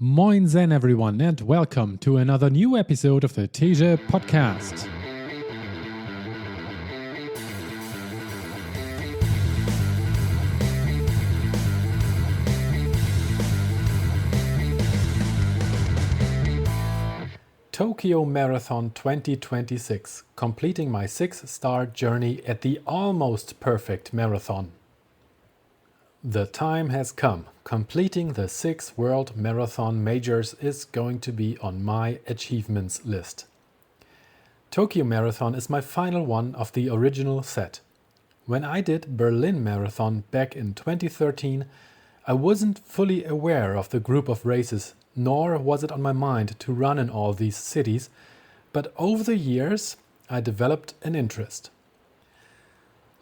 Moin Zen everyone and welcome to another new episode of the Teja Podcast. Tokyo Marathon 2026, completing my 6-star journey at the almost perfect marathon. The time has come. Completing the 6 World Marathon Majors is going to be on my achievements list. Tokyo Marathon is my final one of the original set. When I did Berlin Marathon back in 2013, I wasn't fully aware of the group of races, nor was it on my mind to run in all these cities, but over the years I developed an interest.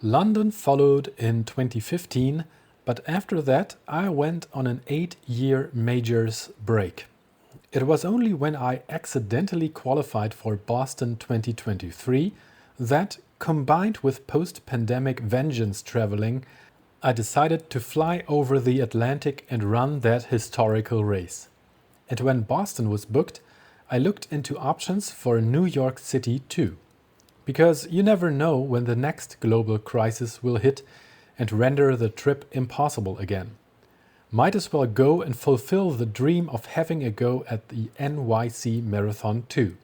London followed in 2015, but after that I went on an 8-year majors break. It was only when I accidentally qualified for Boston 2023 that, combined with post-pandemic vengeance traveling, I decided to fly over the Atlantic and run that historical race. And when Boston was booked, I looked into options for New York City too. Because you never know when the next global crisis will hit and render the trip impossible again. Might as well go and fulfill the dream of having a go at the NYC Marathon too.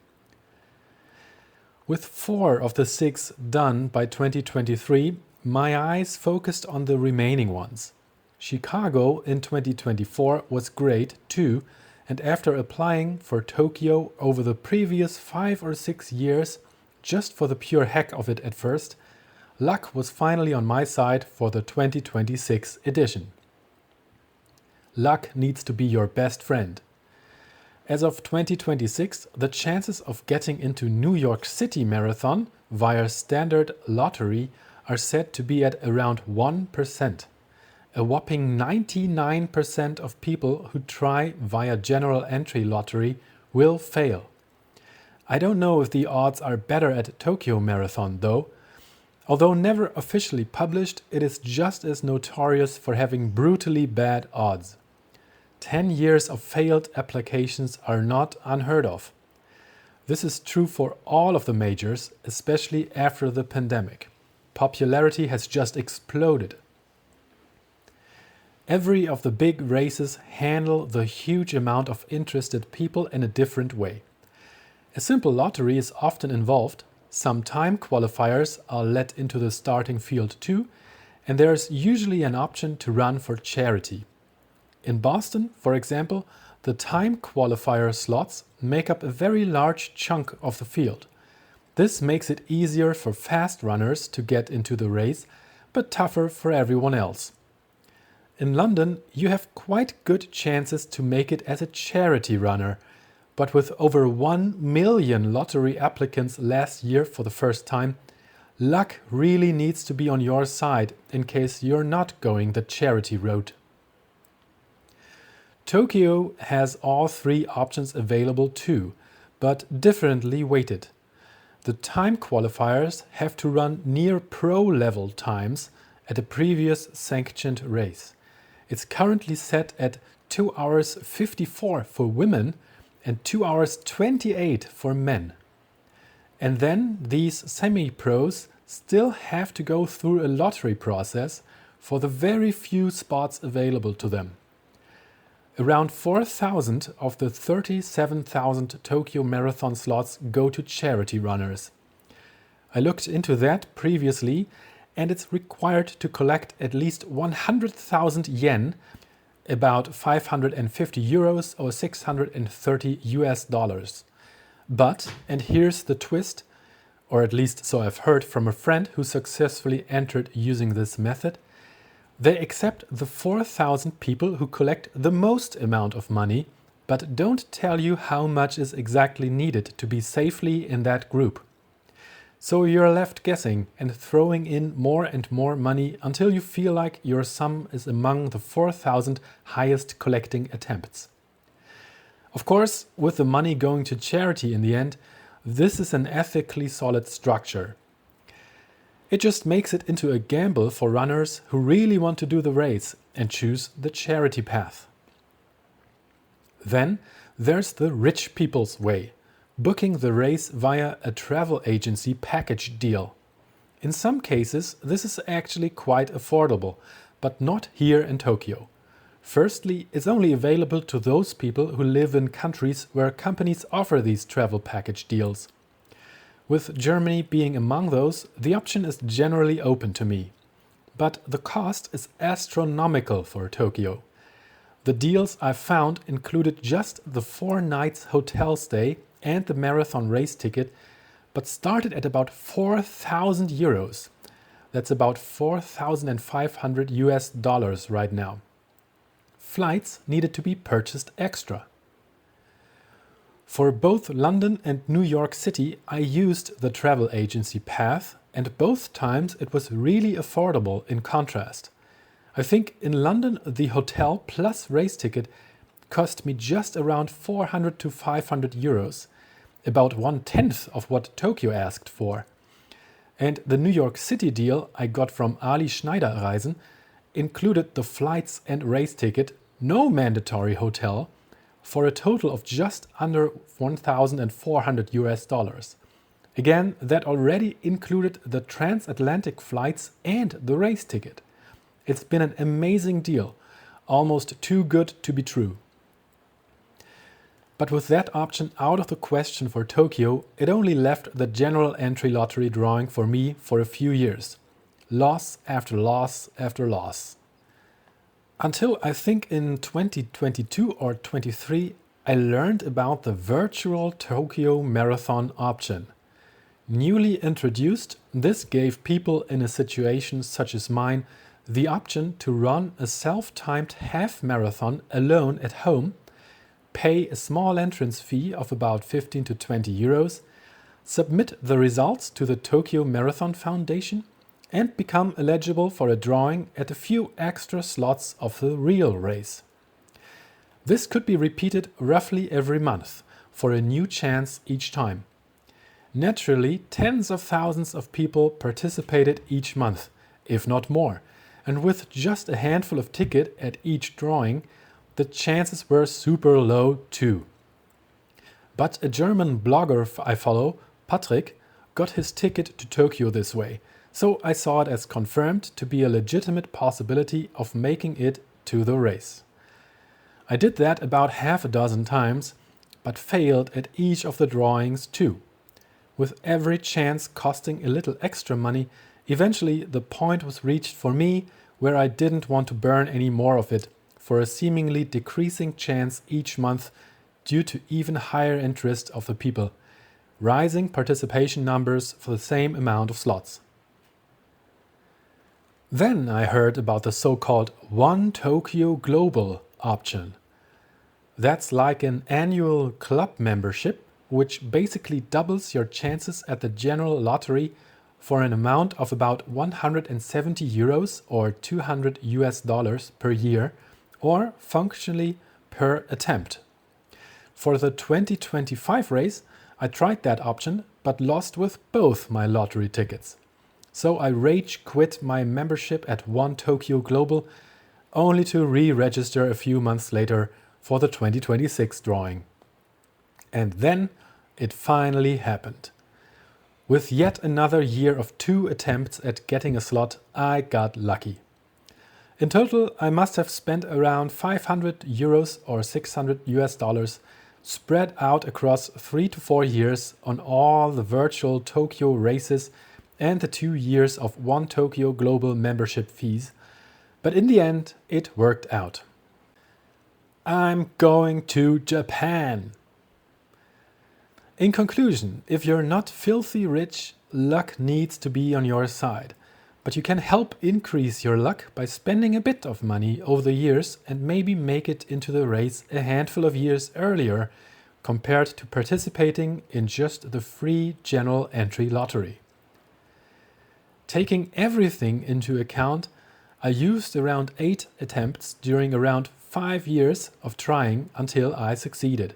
With 4 of the 6 done by 2023, my eyes focused on the remaining ones. Chicago in 2024 was great too, and after applying for Tokyo over the previous 5 or 6 years, just for the pure heck of it at first, luck was finally on my side for the 2026 edition. Luck needs to be your best friend. As of 2026, the chances of getting into New York City Marathon via standard lottery are said to be at around 1%. A whopping 99% of people who try via general entry lottery will fail. I don't know if the odds are better at Tokyo Marathon though. Although never officially published, it is just as notorious for having brutally bad odds. 10 years of failed applications are not unheard of. This is true for all of the majors, especially after the pandemic. Popularity has just exploded. Every of the big races handle the huge amount of interested people in a different way. A simple lottery is often involved. Some time qualifiers are let into the starting field too, and there is usually an option to run for charity. In Boston, for example, the time qualifier slots make up a very large chunk of the field. This makes it easier for fast runners to get into the race, but tougher for everyone else. In London, you have quite good chances to make it as a charity runner, but with over 1 million lottery applicants last year for the first time, luck really needs to be on your side in case you're not going the charity route. Tokyo has all 3 options available too, but differently weighted. The time qualifiers have to run near pro level times at a previous sanctioned race. It's currently set at 2 hours 54 for women and 2 hours 28 for men. And then these semi-pros still have to go through a lottery process for the very few spots available to them. Around 4,000 of the 37,000 Tokyo Marathon slots go to charity runners. I looked into that previously, and it's required to collect at least 100,000 yen, about 550 euros or 630 US dollars. But, and here's the twist, or at least so I've heard from a friend who successfully entered using this method, they accept the 4,000 people who collect the most amount of money, but don't tell you how much is exactly needed to be safely in that group. So you're left guessing and throwing in more and more money until you feel like your sum is among the 4,000 highest collecting attempts. Of course, with the money going to charity in the end, this is an ethically solid structure. It just makes it into a gamble for runners who really want to do the race and choose the charity path. Then there's the rich people's way, booking the race via a travel agency package deal. In some cases, this is actually quite affordable, but not here in Tokyo. Firstly, it's only available to those people who live in countries where companies offer these travel package deals. With Germany being among those, the option is generally open to me. But the cost is astronomical for Tokyo. The deals I found included just the 4 nights hotel stay and the marathon race ticket, but started at about 4,000 euros. That's about 4,500 US dollars right now. Flights needed to be purchased extra. For both London and New York City, I used the travel agency path, and both times it was really affordable in contrast. I think in London the hotel plus race ticket cost me just around 400 to 500 euros, about 1/10 of what Tokyo asked for. And the New York City deal I got from Ali Schneider Reisen included the flights and race ticket, no mandatory hotel, for a total of just under 1,400 US dollars. Again, that already included the transatlantic flights and the race ticket. It's been an amazing deal, almost too good to be true. But with that option out of the question for Tokyo, it only left the general entry lottery drawing for me for a few years. Loss after loss after loss. Until I think in 2022 or 23, I learned about the virtual Tokyo Marathon option. Newly introduced, this gave people in a situation such as mine the option to run a self-timed half marathon alone at home, pay a small entrance fee of about 15 to 20 euros, submit the results to the Tokyo Marathon Foundation, and become eligible for a drawing at a few extra slots of the real race. This could be repeated roughly every month for a new chance each time. Naturally, tens of thousands of people participated each month, if not more, and with just a handful of tickets at each drawing, the chances were super low too. But a German blogger I follow, Patrick, got his ticket to Tokyo this way, so I saw it as confirmed to be a legitimate possibility of making it to the race. I did that about half a dozen times, but failed at each of the drawings too. With every chance costing a little extra money, eventually the point was reached for me where I didn't want to burn any more of it for a seemingly decreasing chance each month due to even higher interest of the people, rising participation numbers for the same amount of slots. Then I heard about the so-called One Tokyo Global option. That's like an annual club membership, which basically doubles your chances at the general lottery for an amount of about 170 euros or 200 US dollars per year, or functionally per attempt. For the 2025 race, I tried that option but lost with both my lottery tickets. So I rage quit my membership at One Tokyo Global, only to re-register a few months later for the 2026 drawing. And then it finally happened. With yet another year of 2 attempts at getting a slot, I got lucky. In total, I must have spent around 500 euros or 600 US dollars spread out across 3 to 4 years on all the virtual Tokyo races and the 2 years of One Tokyo Global membership fees. But in the end, it worked out. I'm going to Japan. In conclusion, if you're not filthy rich, luck needs to be on your side. But you can help increase your luck by spending a bit of money over the years and maybe make it into the race a handful of years earlier compared to participating in just the free general entry lottery. Taking everything into account, I used around 8 attempts during around 5 years of trying until I succeeded.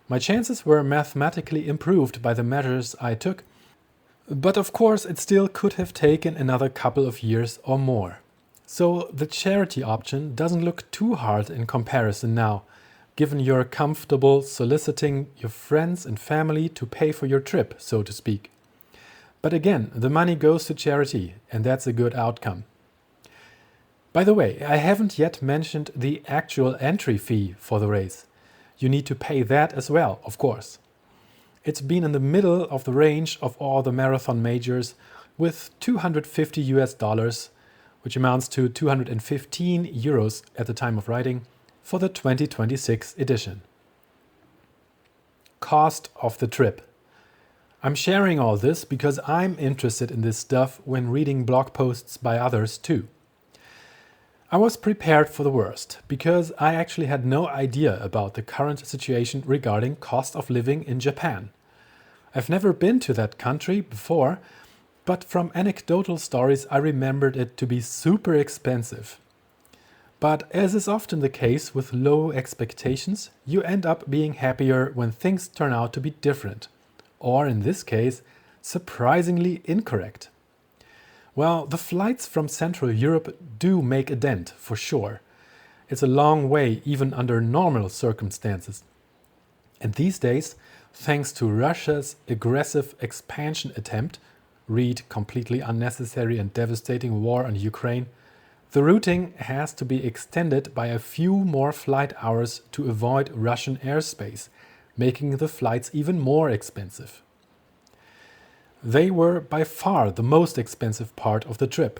My chances were mathematically improved by the measures I took, but of course it still could have taken another couple of years or more. So the charity option doesn't look too hard in comparison now, given you're comfortable soliciting your friends and family to pay for your trip, so to speak. But again, the money goes to charity, and that's a good outcome. By the way, I haven't yet mentioned the actual entry fee for the race. You need to pay that as well, of course. It's been in the middle of the range of all the marathon majors with $250, which amounts to 215 euros at the time of writing, for the 2026 edition. Cost of the trip. I'm sharing all this because I'm interested in this stuff when reading blog posts by others too. I was prepared for the worst because I actually had no idea about the current situation regarding cost of living in Japan. I've never been to that country before, but from anecdotal stories I remembered it to be super expensive. But as is often the case with low expectations, you end up being happier when things turn out to be different, or in this case, surprisingly incorrect. Well, the flights from Central Europe do make a dent, for sure. It's a long way even under normal circumstances. And these days, thanks to Russia's aggressive expansion attempt, read completely unnecessary and devastating war on Ukraine, the routing has to be extended by a few more flight hours to avoid Russian airspace, making the flights even more expensive. They were by far the most expensive part of the trip.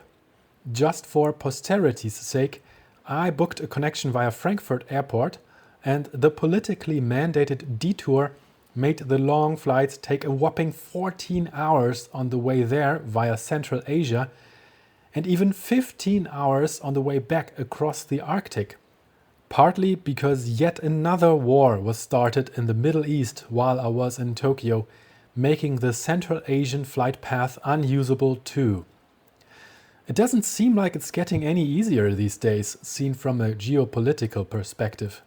Just for posterity's sake, I booked a connection via Frankfurt Airport, and the politically mandated detour made the long flights take a whopping 14 hours on the way there via Central Asia, and even 15 hours on the way back across the Arctic. Partly because yet another war was started in the Middle East while I was in Tokyo, making the Central Asian flight path unusable too. It doesn't seem like it's getting any easier these days, seen from a geopolitical perspective.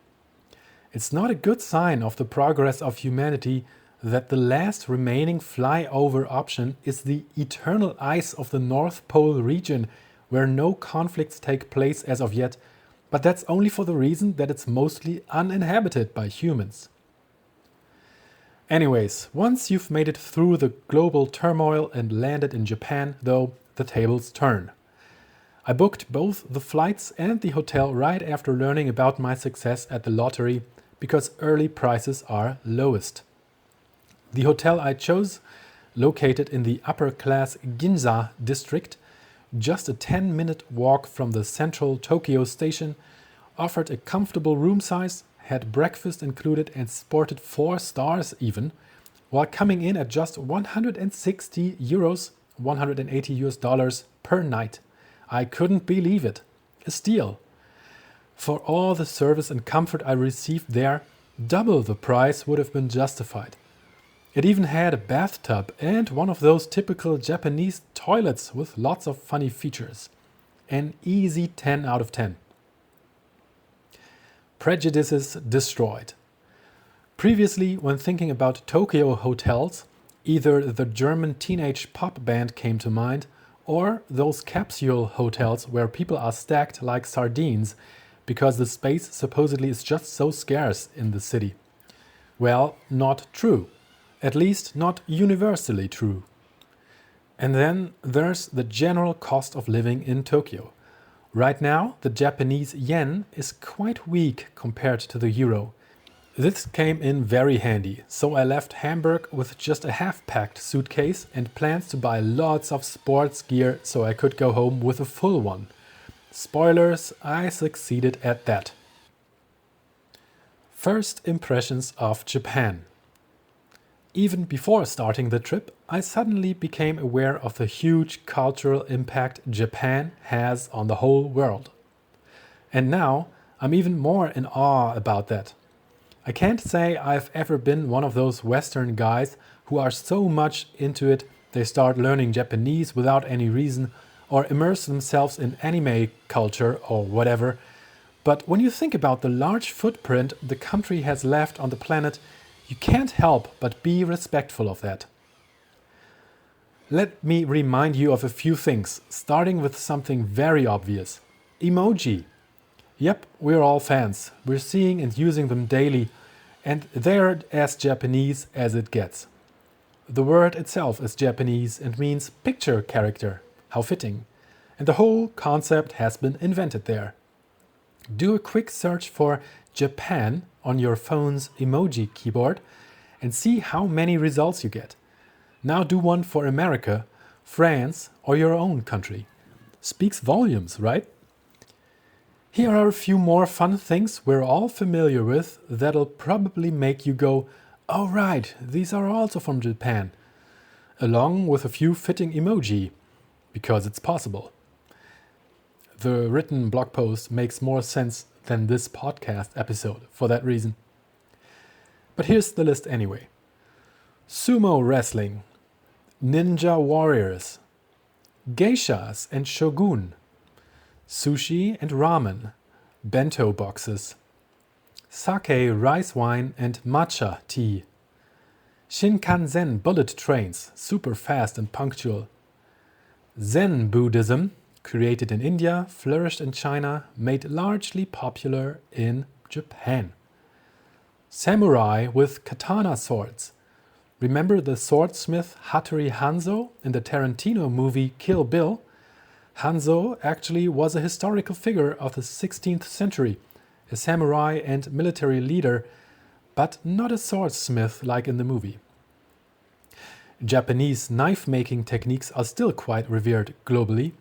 It's not a good sign of the progress of humanity that the last remaining flyover option is the eternal ice of the North Pole region, where no conflicts take place as of yet, but that's only for the reason that it's mostly uninhabited by humans. Anyways, once you've made it through the global turmoil and landed in Japan, though, the tables turn. I booked both the flights and the hotel right after learning about my success at the lottery, because early prices are lowest. The hotel I chose, located in the upper-class Ginza district, just a 10-minute walk from the central Tokyo station, offered a comfortable room size, had breakfast included and sported 4 stars even, while coming in at just 160 euros, $180 per night. I couldn't believe it. A steal. For all the service and comfort I received there, double the price would have been justified. It even had a bathtub and one of those typical Japanese toilets with lots of funny features. An easy 10 out of 10. Prejudices destroyed. Previously, when thinking about Tokyo hotels, either the German teenage pop band came to mind, or those capsule hotels where people are stacked like sardines because the space supposedly is just so scarce in the city. Well, not true. At least not universally true. And then there's the general cost of living in Tokyo. Right now, the Japanese yen is quite weak compared to the euro. This came in very handy, so I left Hamburg with just a half-packed suitcase and plans to buy lots of sports gear so I could go home with a full one. Spoilers, I succeeded at that. First impressions of Japan. Even before starting the trip, I suddenly became aware of the huge cultural impact Japan has on the whole world. And now I'm even more in awe about that. I can't say I've ever been one of those Western guys who are so much into it they start learning Japanese without any reason or immerse themselves in anime culture or whatever. But when you think about the large footprint the country has left on the planet, you can't help but be respectful of that. Let me remind you of a few things, starting with something very obvious. Emoji. Yep, we're all fans. We're seeing and using them daily, and they're as Japanese as it gets. The word itself is Japanese and means picture character. How fitting. And the whole concept has been invented there. Do a quick search for Japan on your phone's emoji keyboard and see how many results you get. Now do one for America, France, or your own country. Speaks volumes, right? Here are a few more fun things we're all familiar with that'll probably make you go, "Oh right, these are also from Japan," along with a few fitting emoji, because it's possible. The written blog post makes more sense than this podcast episode for that reason. But here's the list anyway. Sumo wrestling, ninja warriors, geishas and shogun, sushi and ramen, bento boxes, sake rice wine and matcha tea, Shinkansen bullet trains, super fast and punctual, Zen Buddhism, created in India, flourished in China, made largely popular in Japan. Samurai with katana swords. Remember the swordsmith Hattori Hanzo in the Tarantino movie Kill Bill? Hanzo actually was a historical figure of the 16th century, a samurai and military leader, but not a swordsmith like in the movie. Japanese knife-making techniques are still quite revered globally.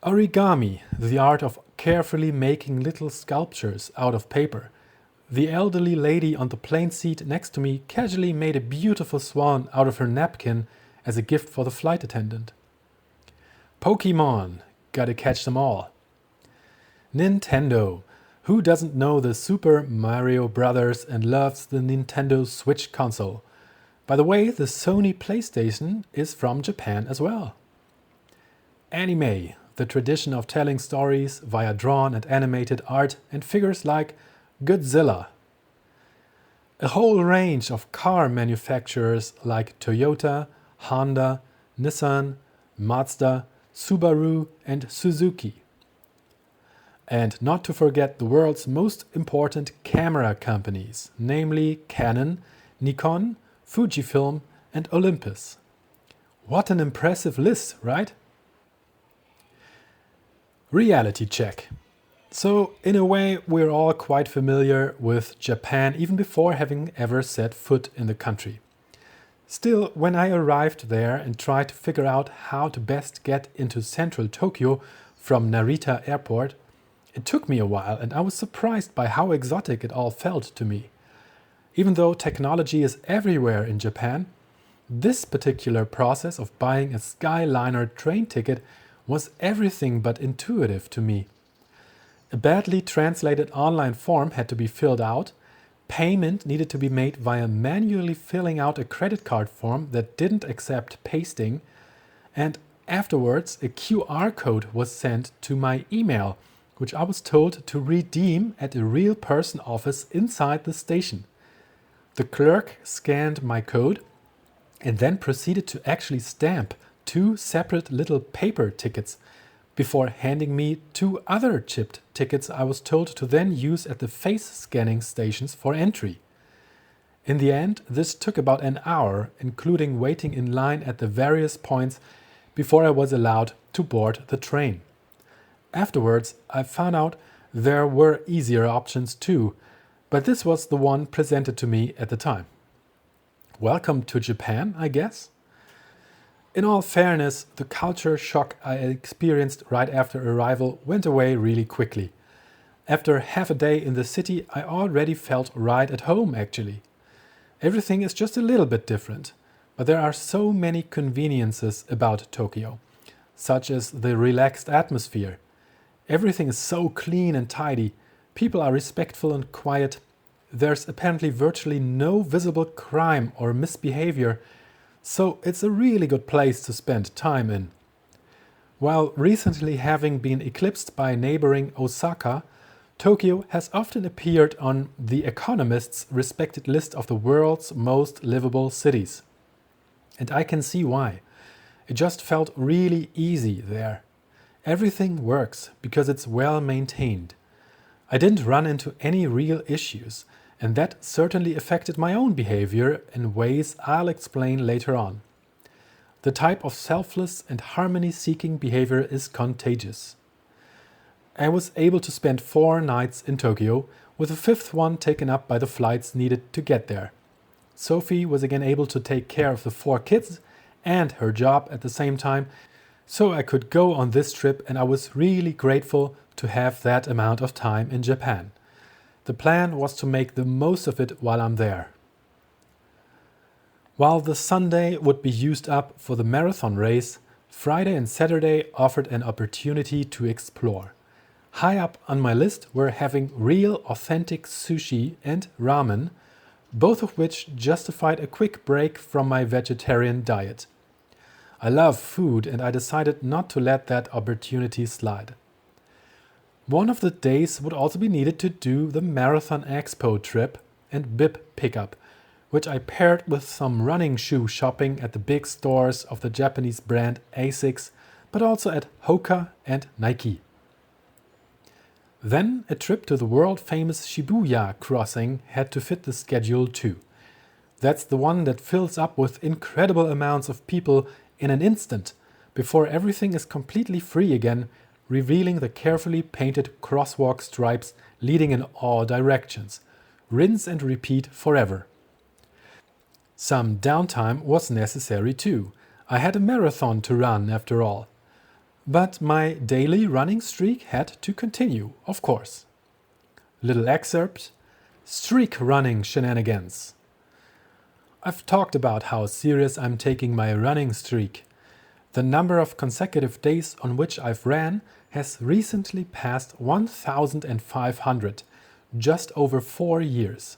Origami, the art of carefully making little sculptures out of paper. The elderly lady on the plane seat next to me casually made a beautiful swan out of her napkin as a gift for the flight attendant. Pokemon, gotta catch them all. Nintendo, who doesn't know the Super Mario Brothers and loves the Nintendo Switch console? By the way, the Sony PlayStation is from Japan as well. Anime, the tradition of telling stories via drawn and animated art and figures like Godzilla. A whole range of car manufacturers like Toyota, Honda, Nissan, Mazda, Subaru, and Suzuki. And not to forget the world's most important camera companies, namely Canon, Nikon, Fujifilm, and Olympus. What an impressive list, right? Reality check. So, in a way, we're all quite familiar with Japan even before having ever set foot in the country. Still, when I arrived there and tried to figure out how to best get into central Tokyo from Narita Airport, it took me a while and I was surprised by how exotic it all felt to me. Even though technology is everywhere in Japan, this particular process of buying a Skyliner train ticket was everything but intuitive to me. A badly translated online form had to be filled out, payment needed to be made via manually filling out a credit card form that didn't accept pasting, and afterwards a QR code was sent to my email, which I was told to redeem at a real person office inside the station. The clerk scanned my code and then proceeded to actually stamp 2 separate little paper tickets before handing me 2 other chipped tickets I was told to then use at the face scanning stations for entry. In the end, this took about an hour, including waiting in line at the various points before I was allowed to board the train. Afterwards, I found out there were easier options too, but this was the one presented to me at the time. Welcome to Japan, I guess? In all fairness, the culture shock I experienced right after arrival went away really quickly. After half a day in the city, I already felt right at home actually. Everything is just a little bit different, but there are so many conveniences about Tokyo, such as the relaxed atmosphere. Everything is so clean and tidy, people are respectful and quiet, there's apparently virtually no visible crime or misbehavior, so it's a really good place to spend time in. While recently having been eclipsed by neighboring Osaka, Tokyo has often appeared on The Economist's respected list of the world's most livable cities. And I can see why. It just felt really easy there. Everything works because it's well maintained. I didn't run into any real issues, and that certainly affected my own behavior in ways I'll explain later on. The type of selfless and harmony-seeking behavior is contagious. I was able to spend 4 nights in Tokyo, with the 5th one taken up by the flights needed to get there. Sophie was again able to take care of the 4 kids and her job at the same time, so I could go on this trip, and I was really grateful to have that amount of time in Japan. The plan was to make the most of it while I'm there. While the Sunday would be used up for the marathon race, Friday and Saturday offered an opportunity to explore. High up on my list were having real authentic sushi and ramen, both of which justified a quick break from my vegetarian diet. I love food, and I decided not to let that opportunity slide. One of the days would also be needed to do the Marathon Expo trip and bib pickup, which I paired with some running shoe shopping at the big stores of the Japanese brand ASICS, but also at Hoka and Nike. Then a trip to the world-famous Shibuya crossing had to fit the schedule too. That's the one that fills up with incredible amounts of people in an instant, before everything is completely free again, revealing the carefully painted crosswalk stripes leading in all directions. Rinse and repeat forever. Some downtime was necessary too. I had a marathon to run after all. But my daily running streak had to continue, of course. Little excerpt: streak running shenanigans. I've talked about how serious I'm taking my running streak. The number of consecutive days on which I've ran has recently passed 1,500, just over 4 years.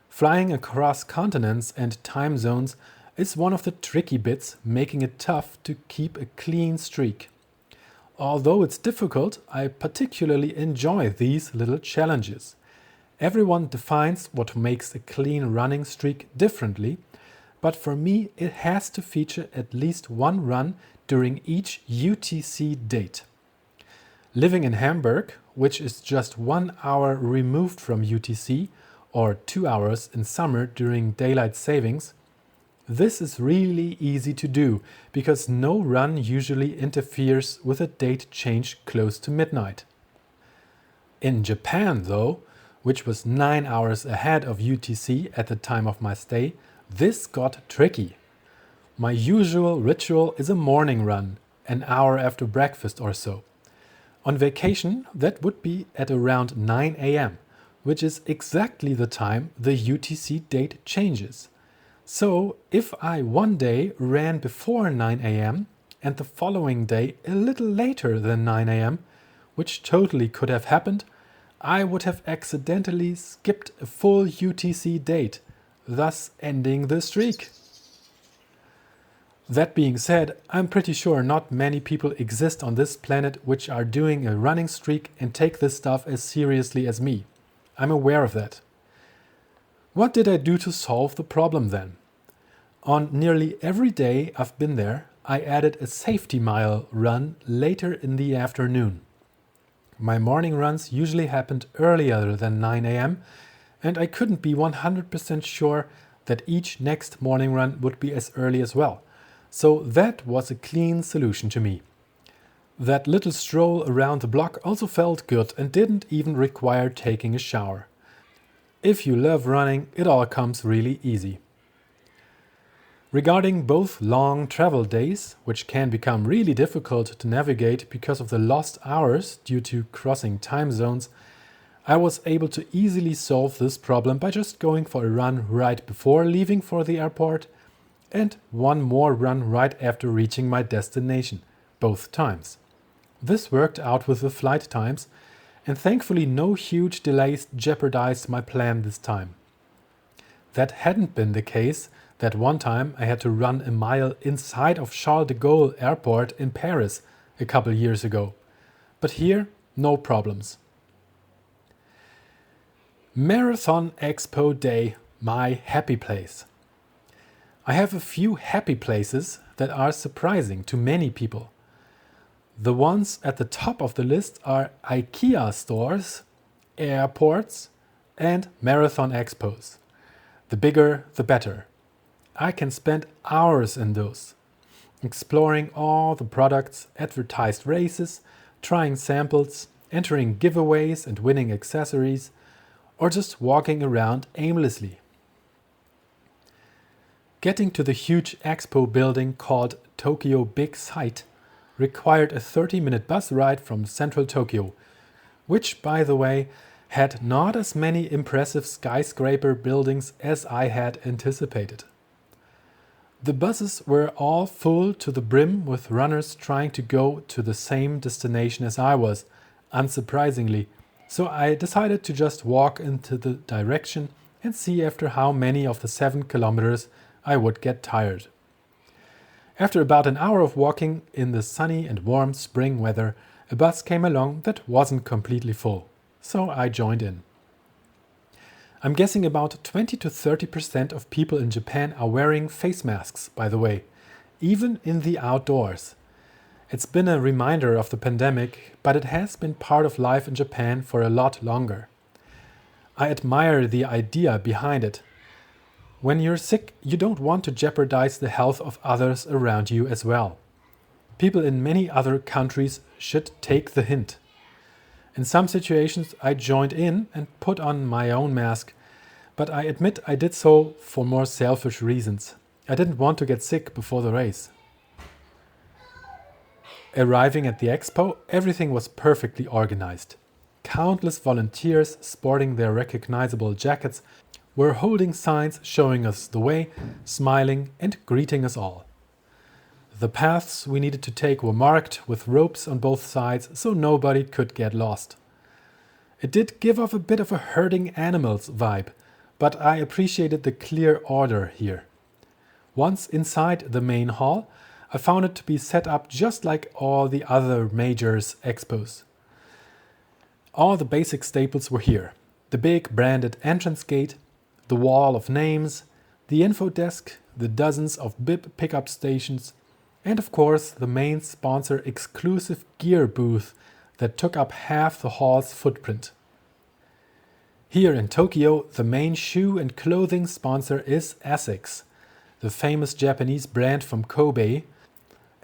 Flying across continents and time zones is one of the tricky bits, making it tough to keep a clean streak. Although it's difficult, I particularly enjoy these little challenges. Everyone defines what makes a clean running streak differently, but for me it has to feature at least one run during each UTC date. Living in Hamburg, which is just 1 hour removed from UTC, or 2 hours in summer during daylight savings, this is really easy to do because no run usually interferes with a date change close to midnight. In Japan, though, which was 9 hours ahead of UTC at the time of my stay, this got tricky. My usual ritual is a morning run, an hour after breakfast or so. On vacation, that would be at around 9 a.m., which is exactly the time the UTC date changes. So, if I one day ran before 9 a.m. and the following day a little later than 9 a.m., which totally could have happened, I would have accidentally skipped a full UTC date, thus ending the streak. That being said, I'm pretty sure not many people exist on this planet which are doing a running streak and take this stuff as seriously as me. I'm aware of that. What did I do to solve the problem then? On nearly every day I've been there, I added a safety mile run later in the afternoon. My morning runs usually happened earlier than 9 a.m., and I couldn't be 100% sure that each next morning run would be as early as well. So that was a clean solution to me. That little stroll around the block also felt good and didn't even require taking a shower. If you love running, it all comes really easy. Regarding both long travel days, which can become really difficult to navigate because of the lost hours due to crossing time zones, I was able to easily solve this problem by just going for a run right before leaving for the airport and one more run right after reaching my destination, both times. This worked out with the flight times, and thankfully no huge delays jeopardized my plan this time. That hadn't been the case that one time I had to run a mile inside of Charles de Gaulle Airport in Paris a couple years ago. But here, no problems. Marathon Expo Day, my happy place. I have a few happy places that are surprising to many people. The ones at the top of the list are IKEA stores, airports, and marathon expos. The bigger, the better. I can spend hours in those, exploring all the products, advertised races, trying samples, entering giveaways and winning accessories, or just walking around aimlessly. Getting to the huge expo building called Tokyo Big Sight required a 30-minute bus ride from central Tokyo, which, by the way, had not as many impressive skyscraper buildings as I had anticipated. The buses were all full to the brim with runners trying to go to the same destination as I was, unsurprisingly, so I decided to just walk into the direction and see after how many of the 7 kilometers I would get tired. After about an hour of walking in the sunny and warm spring weather, a bus came along that wasn't completely full, so I joined in. I'm guessing about 20 to 30% of people in Japan are wearing face masks, by the way, even in the outdoors. It's been a reminder of the pandemic, but it has been part of life in Japan for a lot longer. I admire the idea behind it. When you're sick, you don't want to jeopardize the health of others around you as well. People in many other countries should take the hint. In some situations, I joined in and put on my own mask, but I admit I did so for more selfish reasons. I didn't want to get sick before the race. Arriving at the expo, everything was perfectly organized. Countless volunteers sporting their recognizable jackets were holding signs showing us the way, smiling and greeting us all. The paths we needed to take were marked with ropes on both sides so nobody could get lost. It did give off a bit of a herding animals vibe, but I appreciated the clear order here. Once inside the main hall, I found it to be set up just like all the other majors expos. All the basic staples were here. The big branded entrance gate, the wall of names, the info desk, the dozens of bib pickup stations, and of course the main sponsor exclusive gear booth that took up half the hall's footprint. Here in Tokyo, the main shoe and clothing sponsor is Asics, the famous Japanese brand from Kobe,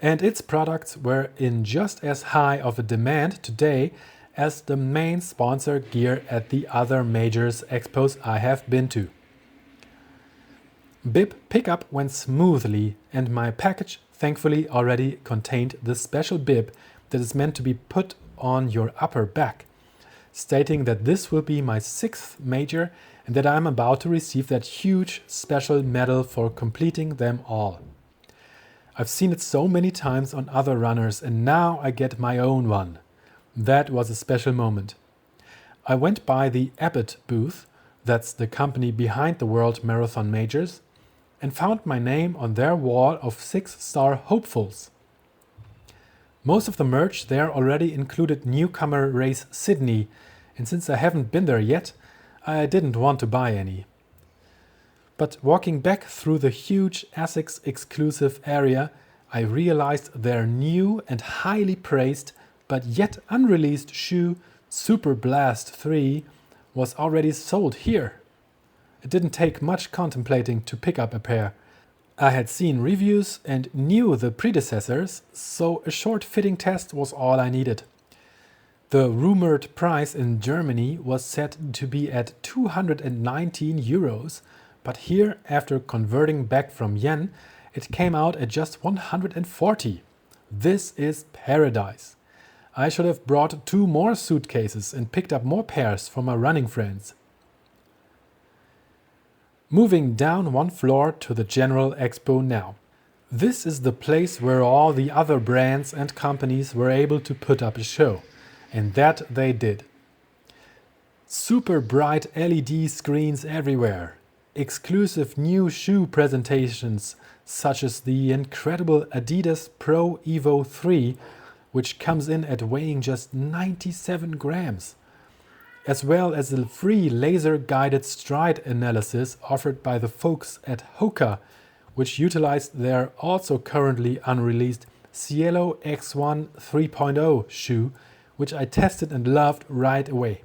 and its products were in just as high of a demand today as the main sponsor gear at the other majors expos I have been to. Bib pickup went smoothly, and my package thankfully already contained the special bib that is meant to be put on your upper back, stating that this will be my 6th major and that I am about to receive that huge special medal for completing them all. I've seen it so many times on other runners and now I get my own one. That was a special moment. I went by the Abbott booth, that's the company behind the World Marathon Majors, and found my name on their wall of 6-star hopefuls. Most of the merch there already included newcomer race Sydney, and since I haven't been there yet, I didn't want to buy any. But walking back through the huge Asics exclusive area, I realized their new and highly praised but yet unreleased shoe Super Blast 3 was already sold here. It didn't take much contemplating to pick up a pair. I had seen reviews and knew the predecessors, so a short fitting test was all I needed. The rumored price in Germany was set to be at 219 euros, but here, after converting back from yen, it came out at just 140. This is paradise. I should have brought 2 more suitcases and picked up more pairs for my running friends. Moving down 1 floor to the General Expo now. This is the place where all the other brands and companies were able to put up a show, and that they did. Super bright LED screens everywhere, exclusive new shoe presentations such as the incredible Adidas Pro Evo 3, which comes in at weighing just 97 grams. As well as the free laser-guided stride analysis offered by the folks at Hoka, which utilized their also currently unreleased Cielo X1 3.0 shoe, which I tested and loved right away.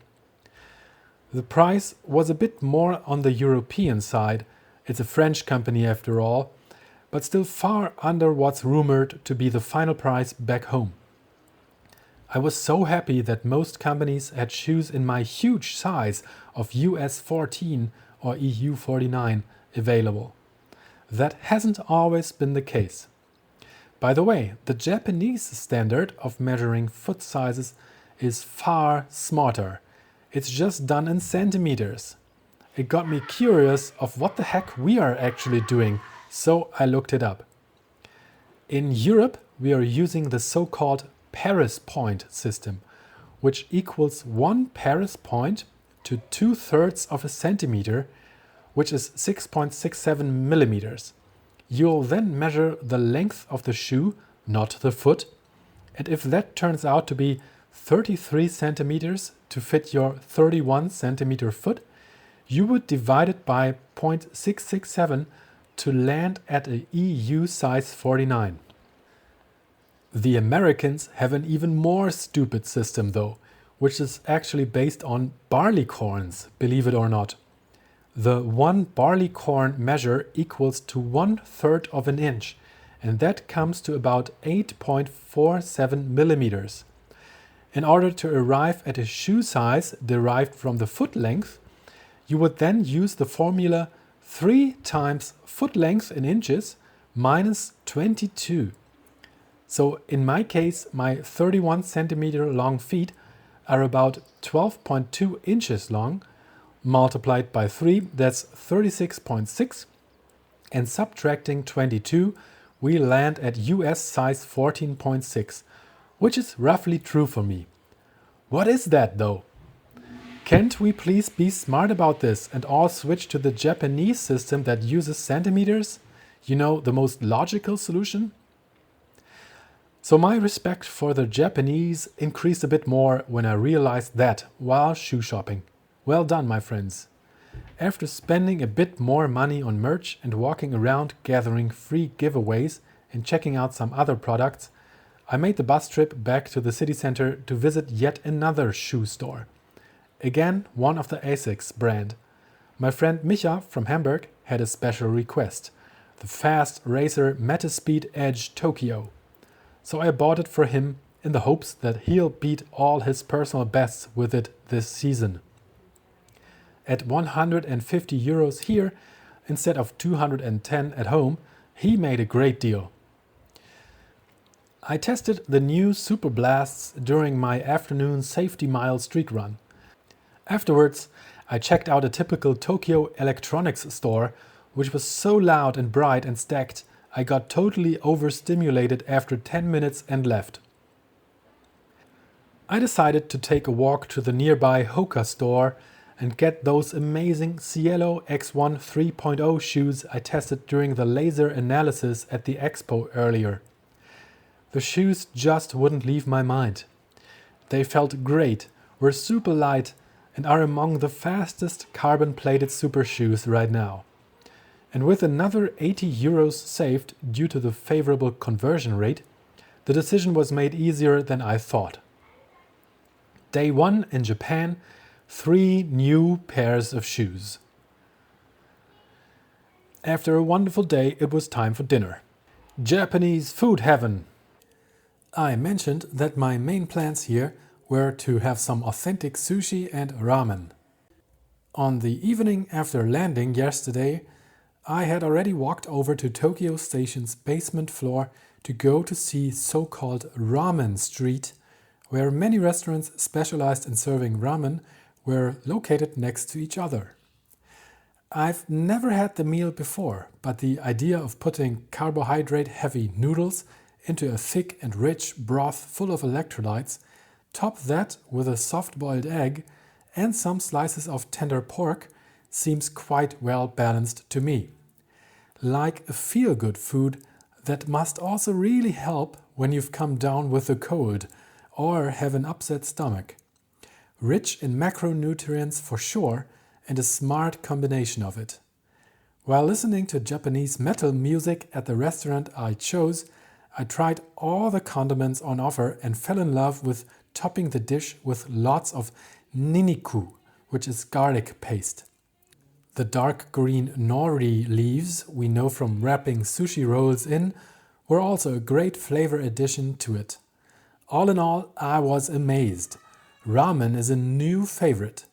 The price was a bit more on the European side, it's a French company after all, but still far under what's rumored to be the final price back home. I was so happy that most companies had shoes in my huge size of US 14 or EU 49 available. That hasn't always been the case. By the way, the Japanese standard of measuring foot sizes is far smarter. It's just done in centimeters. It got me curious of what the heck we are actually doing, so I looked it up. In Europe, we are using the so-called Paris point system, which equals 1 Paris point to 2/3 of a centimeter, which is 6.67 millimeters. You'll then measure the length of the shoe, not the foot, and if that turns out to be 33 centimeters to fit your 31 centimeter foot, you would divide it by 0.667 to land at a EU size 49. The Americans have an even more stupid system though, which is actually based on barleycorns, believe it or not. The 1 barleycorn measure equals to 1/3 of an inch, and that comes to about 8.47 millimeters. In order to arrive at a shoe size derived from the foot length, you would then use the formula 3 times foot length in inches minus 22. So in my case, my 31 centimeter long feet are about 12.2 inches long, multiplied by 3, that's 36.6, and subtracting 22, we land at US size 14.6, which is roughly true for me. What is that though? Can't we please be smart about this and all switch to the Japanese system that uses centimeters? You know, the most logical solution? So my respect for the Japanese increased a bit more when I realized that while shoe shopping. Well done, my friends. After spending a bit more money on merch and walking around gathering free giveaways and checking out some other products, I made the bus trip back to the city center to visit yet another shoe store. Again, one of the ASICS brand. My friend Micha from Hamburg had a special request, the fast racer Metaspeed Edge Tokyo. So I bought it for him in the hopes that he'll beat all his personal bests with it this season. At 150 euros here, instead of 210 at home, he made a great deal. I tested the new Super Blasts during my afternoon safety mile streak run. Afterwards, I checked out a typical Tokyo electronics store, which was so loud and bright and stacked, I got totally overstimulated after 10 minutes and left. I decided to take a walk to the nearby Hoka store and get those amazing Cielo X1 3.0 shoes I tested during the laser analysis at the expo earlier. The shoes just wouldn't leave my mind. They felt great, were super light, and are among the fastest carbon-plated super shoes right now. And with another 80 euros saved due to the favorable conversion rate, the decision was made easier than I thought. Day 1 in Japan, 3 new pairs of shoes. After a wonderful day, it was time for dinner. Japanese food heaven! I mentioned that my main plans here were to have some authentic sushi and ramen. On the evening after landing yesterday, I had already walked over to Tokyo Station's basement floor to go to see so-called Ramen Street, where many restaurants specialized in serving ramen were located next to each other. I've never had the meal before, but the idea of putting carbohydrate-heavy noodles into a thick and rich broth full of electrolytes, top that with a soft-boiled egg and some slices of tender pork seems quite well balanced to me. Like a feel-good food that must also really help when you've come down with a cold or have an upset stomach. Rich in macronutrients for sure, and a smart combination of it. While listening to Japanese metal music at the restaurant I chose, I tried all the condiments on offer and fell in love with topping the dish with lots of niniku, which is garlic paste. The dark green nori leaves we know from wrapping sushi rolls in were also a great flavor addition to it. All in all, I was amazed. Ramen is a new favorite,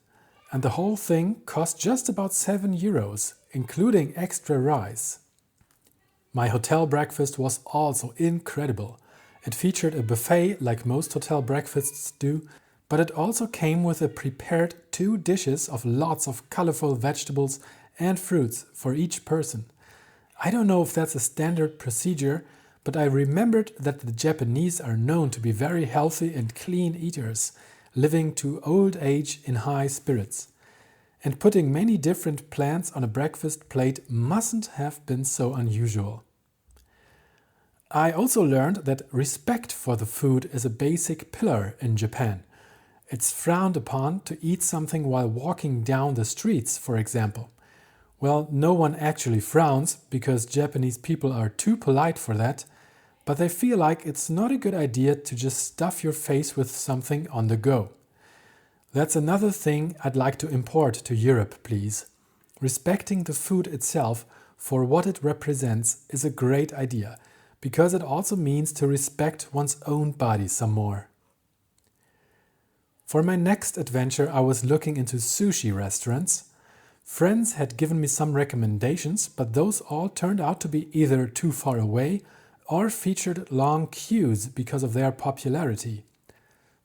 and the whole thing cost just about €7, including extra rice. My hotel breakfast was also incredible. It featured a buffet like most hotel breakfasts do, but it also came with a prepared 2 dishes of lots of colorful vegetables and fruits for each person. I don't know if that's a standard procedure, but I remembered that the Japanese are known to be very healthy and clean eaters, living to old age in high spirits. And putting many different plants on a breakfast plate mustn't have been so unusual. I also learned that respect for the food is a basic pillar in Japan. It's frowned upon to eat something while walking down the streets, for example. Well, no one actually frowns because Japanese people are too polite for that, but they feel like it's not a good idea to just stuff your face with something on the go. That's another thing I'd like to import to Europe, please. Respecting the food itself for what it represents is a great idea, because it also means to respect one's own body some more. For my next adventure, I was looking into sushi restaurants. Friends had given me some recommendations, but those all turned out to be either too far away or featured long queues because of their popularity.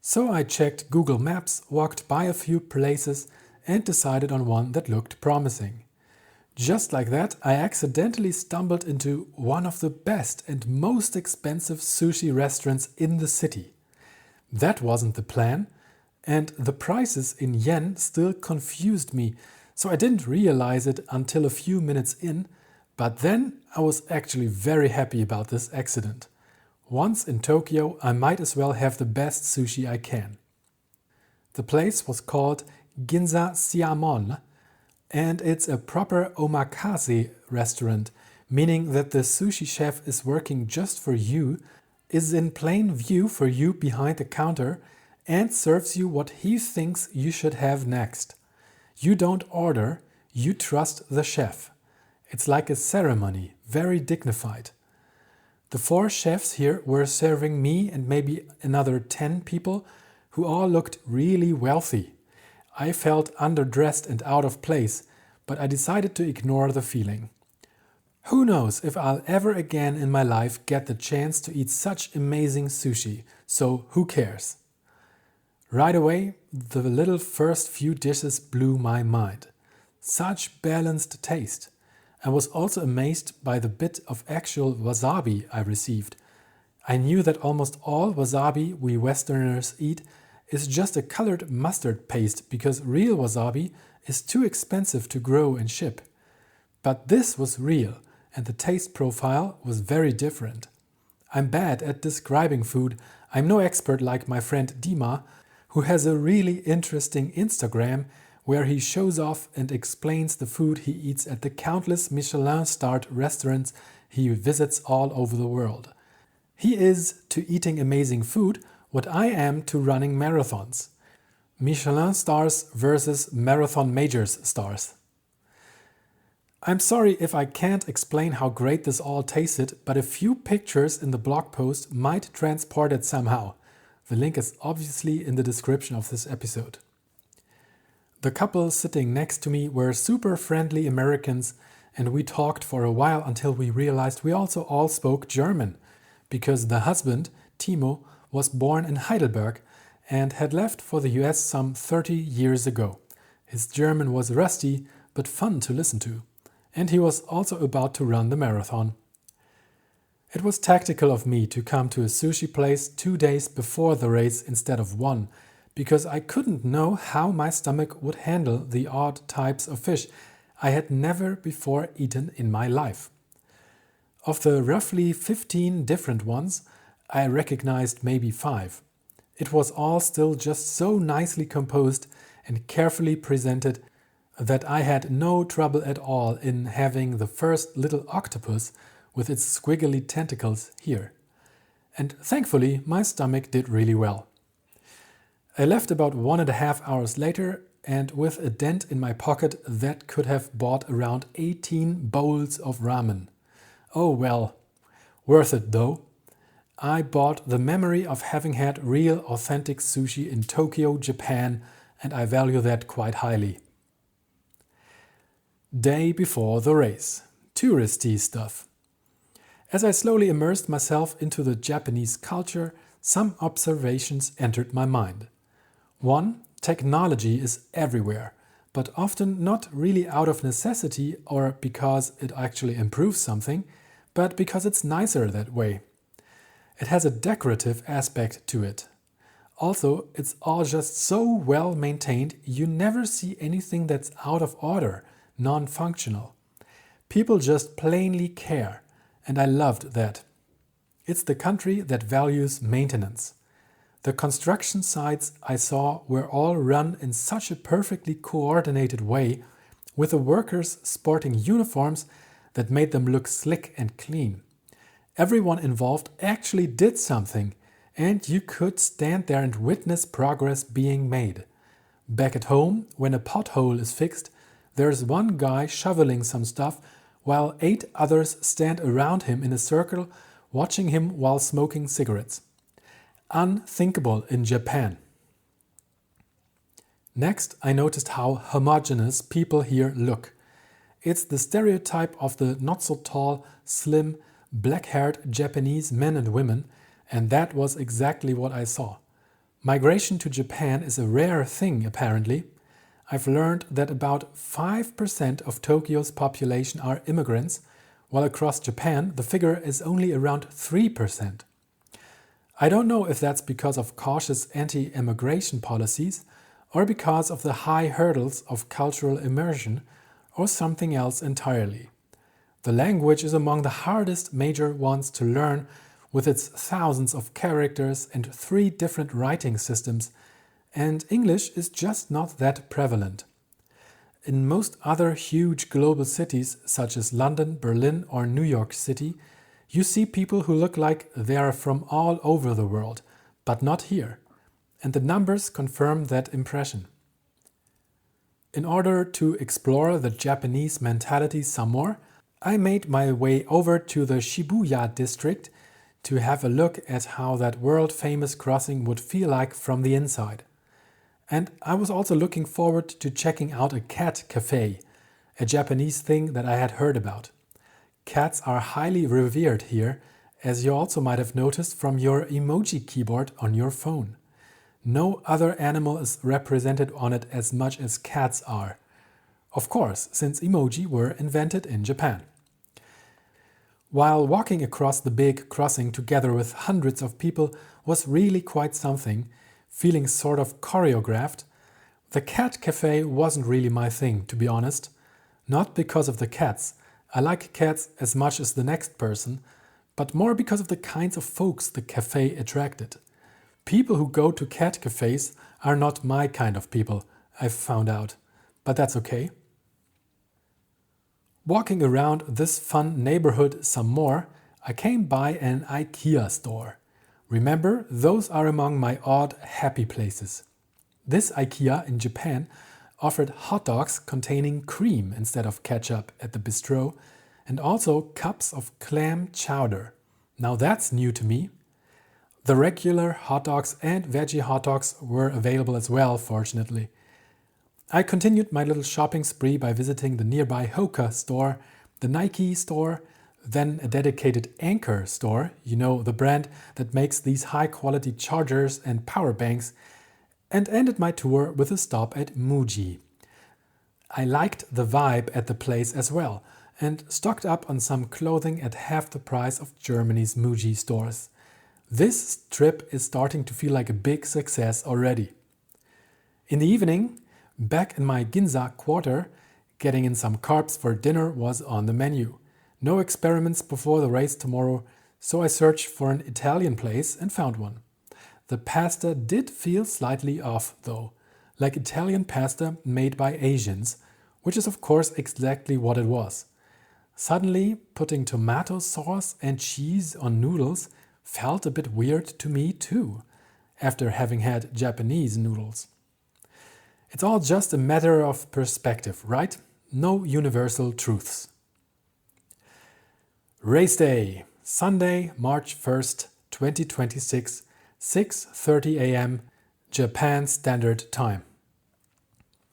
So I checked Google Maps, walked by a few places, and decided on one that looked promising. Just like that, I accidentally stumbled into one of the best and most expensive sushi restaurants in the city. That wasn't the plan, and the prices in yen still confused me, so I didn't realize it until a few minutes in, but then I was actually very happy about this accident. Once in Tokyo, I might as well have the best sushi I can. The place was called Ginza Siamon, and it's a proper omakase restaurant, meaning that the sushi chef is working just for you, is in plain view for you behind the counter, and serves you what he thinks you should have next. You don't order, you trust the chef. It's like a ceremony, very dignified. The 4 chefs here were serving me and maybe another 10 people who all looked really wealthy. I felt underdressed and out of place, but I decided to ignore the feeling. Who knows if I'll ever again in my life get the chance to eat such amazing sushi, so who cares? Right away, the little first few dishes blew my mind. Such balanced taste. I was also amazed by the bit of actual wasabi I received. I knew that almost all wasabi we Westerners eat is just a colored mustard paste because real wasabi is too expensive to grow and ship. But this was real, and the taste profile was very different. I'm bad at describing food. I'm no expert like my friend Dima, who has a really interesting Instagram where he shows off and explains the food he eats at the countless Michelin-starred restaurants he visits all over the world. He is to eating amazing food what I am to running marathons. Michelin stars versus marathon majors stars. I'm sorry if I can't explain how great this all tasted, but a few pictures in the blog post might transport it somehow. The link is obviously in the description of this episode. The couple sitting next to me were super friendly Americans, and we talked for a while until we realized we also all spoke German, because the husband, Timo, was born in Heidelberg and had left for the US some 30 years ago. His German was rusty, but fun to listen to, and he was also about to run the marathon. It was tactical of me to come to a sushi place 2 days before the race instead of 1, because I couldn't know how my stomach would handle the odd types of fish I had never before eaten in my life. Of the roughly 15 different ones, I recognized maybe 5. It was all still just so nicely composed and carefully presented that I had no trouble at all in having the first little octopus with its squiggly tentacles here. and thankfully my stomach did really well. I left about 1.5 hours later, and with a dent in my pocket that could have bought around 18 bowls of ramen. Oh well, worth it though. I bought the memory of having had real authentic sushi in Tokyo, Japan, and I value that quite highly. Day before the race. Touristy stuff. As I slowly immersed myself into the Japanese culture, some observations entered my mind. 1. Technology is everywhere, but often not really out of necessity or because it actually improves something, but because it's nicer that way. It has a decorative aspect to it. Also, it's all just so well maintained, you never see anything that's out of order, non-functional. People just plainly care, and I loved that. It's the country that values maintenance. The construction sites I saw were all run in such a perfectly coordinated way, with the workers sporting uniforms that made them look slick and clean. Everyone involved actually did something, and you could stand there and witness progress being made. Back at home, when a pothole is fixed, there's one guy shoveling some stuff while 8 others stand around him in a circle watching him while smoking cigarettes. Unthinkable in Japan. Next, I noticed how homogeneous people here look. It's the stereotype of the not-so-tall, slim, black-haired Japanese men and women, and that was exactly what I saw. Migration to Japan is a rare thing, apparently. I've learned that about 5% of Tokyo's population are immigrants, while across Japan the figure is only around 3%. I don't know if that's because of cautious anti-immigration policies or because of the high hurdles of cultural immersion or something else entirely. The language is among the hardest major ones to learn, with its thousands of characters and 3 different writing systems, and English is just not that prevalent. In most other huge global cities such as London, Berlin or New York City, you see people who look like they are from all over the world, but not here, and the numbers confirm that impression. In order to explore the Japanese mentality some more, I made my way over to the Shibuya district to have a look at how that world-famous crossing would feel like from the inside. And I was also looking forward to checking out a cat cafe, a Japanese thing that I had heard about. Cats are highly revered here, as you also might have noticed from your emoji keyboard on your phone. No other animal is represented on it as much as cats are. Of course, since emoji were invented in Japan. While walking across the big crossing together with hundreds of people was really quite something, feeling sort of choreographed, the cat cafe wasn't really my thing, to be honest. Not because of the cats. I like cats as much as the next person, but more because of the kinds of folks the cafe attracted. People who go to cat cafes are not my kind of people, I've found out, but that's okay. Walking around this fun neighborhood some more, I came by an IKEA store. Remember, those are among my odd happy places. This IKEA in Japan offered hot dogs containing cream instead of ketchup at the bistro, and also cups of clam chowder. Now that's new to me. The regular hot dogs and veggie hot dogs were available as well, fortunately. I continued my little shopping spree by visiting the nearby Hoka store, the Nike store, then a dedicated Anker store, you know, the brand that makes these high-quality chargers and power banks, and ended my tour with a stop at Muji. I liked the vibe at the place as well, and stocked up on some clothing at half the price of Germany's Muji stores. This trip is starting to feel like a big success already. In the evening, back in my Ginza quarter, getting in some carbs for dinner was on the menu. No experiments before the race tomorrow, so I searched for an Italian place and found one. The pasta did feel slightly off though, like Italian pasta made by Asians, which is of course exactly what it was. Suddenly, putting tomato sauce and cheese on noodles felt a bit weird to me too, after having had Japanese noodles. It's all just a matter of perspective, right? No universal truths. Race day, Sunday, March 1st, 2026, 6:30 a.m. Japan Standard Time.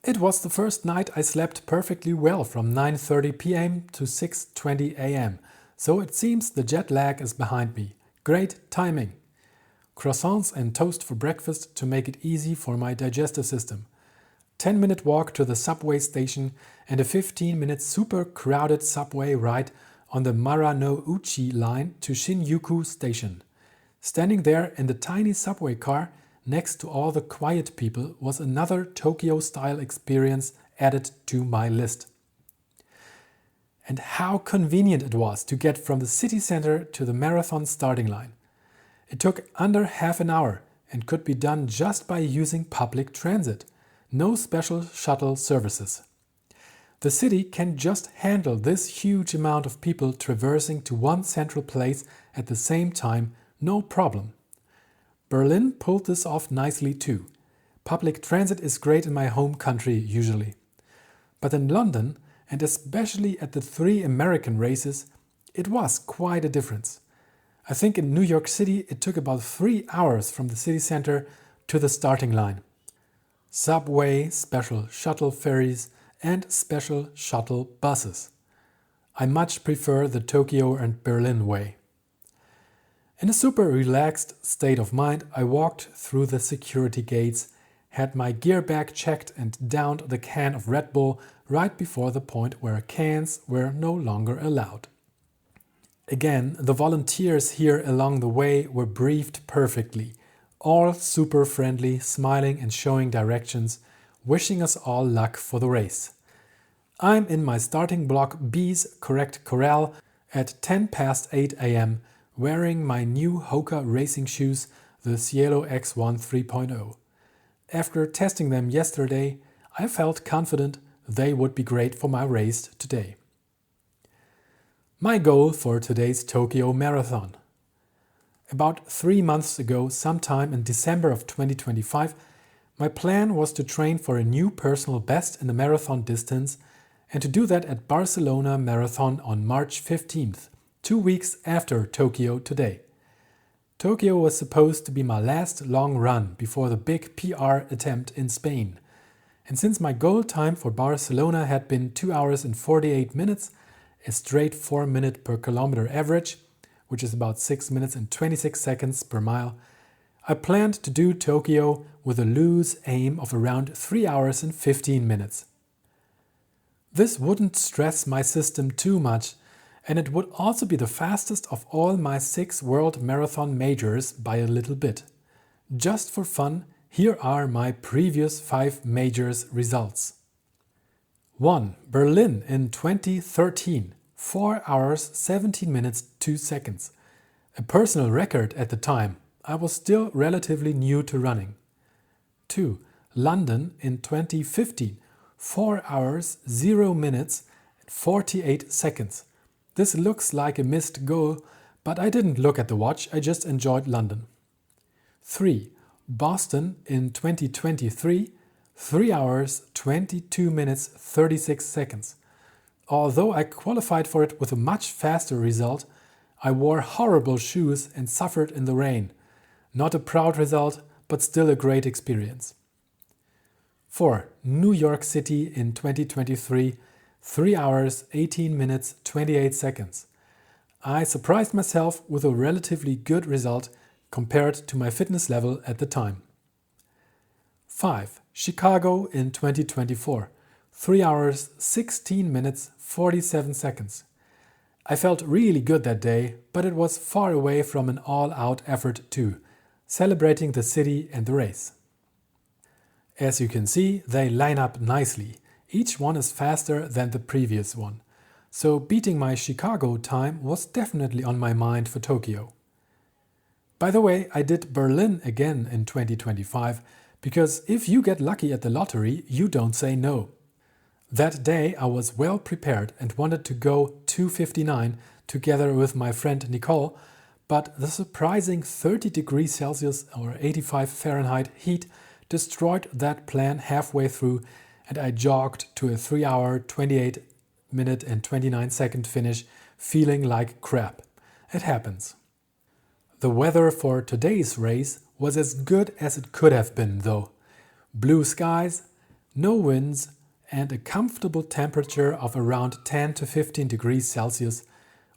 It was the first night I slept perfectly well from 9:30 p.m. to 6:20 a.m., so it seems the jet lag is behind me. Great timing. Croissants and toast for breakfast to make it easy for my digestive system. 10-minute walk to the subway station and a 15-minute super crowded subway ride on the Marunouchi line to Shinjuku Station. Standing there in the tiny subway car next to all the quiet people was another Tokyo-style experience added to my list. And how convenient it was to get from the city center to the marathon starting line. It took under half an hour and could be done just by using public transit. No special shuttle services. The city can just handle this huge amount of people traversing to one central place at the same time, no problem. Berlin pulled this off nicely too. Public transit is great in my home country usually. But in London, and especially at the 3 American races, it was quite a difference. I think in New York City it took about 3 hours from the city center to the starting line. Subway, special shuttle ferries, and special shuttle buses. I much prefer the Tokyo and Berlin way. In a super relaxed state of mind, I walked through the security gates, had my gear bag checked and downed the can of Red Bull right before the point where cans were no longer allowed. Again, the volunteers here along the way were briefed perfectly. All super friendly, smiling and showing directions, wishing us all luck for the race. I'm in my starting block B's correct corral at 10 past 8 a.m. wearing my new Hoka racing shoes, the Cielo X1 3.0. After testing them yesterday, I felt confident they would be great for my race today. My goal for today's Tokyo Marathon. About 3 months ago, sometime in December of 2025, my plan was to train for a new personal best in the marathon distance and to do that at Barcelona Marathon on March 15th, 2 weeks after Tokyo today. Tokyo was supposed to be my last long run before the big PR attempt in Spain. And since my goal time for Barcelona had been 2 hours and 48 minutes, a straight 4 minute per kilometer average, which is about 6 minutes and 26 seconds per mile, I planned to do Tokyo with a loose aim of around 3 hours and 15 minutes. This wouldn't stress my system too much, and it would also be the fastest of all my 6 world marathon majors by a little bit. Just for fun, here are my previous 5 majors results. 1. Berlin in 2013. 4 hours, 17 minutes, 2 seconds. A personal record at the time. I was still relatively new to running. 2. London in 2015. 4 hours, 0 minutes, 48 seconds. This looks like a missed goal, but I didn't look at the watch, I just enjoyed London. 3. Boston in 2023. 3 hours, 22 minutes, 36 seconds. Although I qualified for it with a much faster result, I wore horrible shoes and suffered in the rain. Not a proud result, but still a great experience. 4. New York City in 2023, 3 hours, 18 minutes, 28 seconds. I surprised myself with a relatively good result compared to my fitness level at the time. 5. Chicago in 2024. 3 hours, 16 minutes, 47 seconds. I felt really good that day, but it was far away from an all-out effort too, celebrating the city and the race. As you can see, they line up nicely. Each one is faster than the previous one. So beating my Chicago time was definitely on my mind for Tokyo. By the way, I did Berlin again in 2025, because if you get lucky at the lottery, you don't say no. That day I was well prepared and wanted to go 2:59 together with my friend Nicole, but the surprising 30 degrees Celsius or 85 Fahrenheit heat destroyed that plan halfway through, and I jogged to a 3 hour, 28 minute and 29 second finish feeling like crap. It happens. The weather for today's race was as good as it could have been though. Blue skies, no winds, and a comfortable temperature of around 10 to 15 degrees Celsius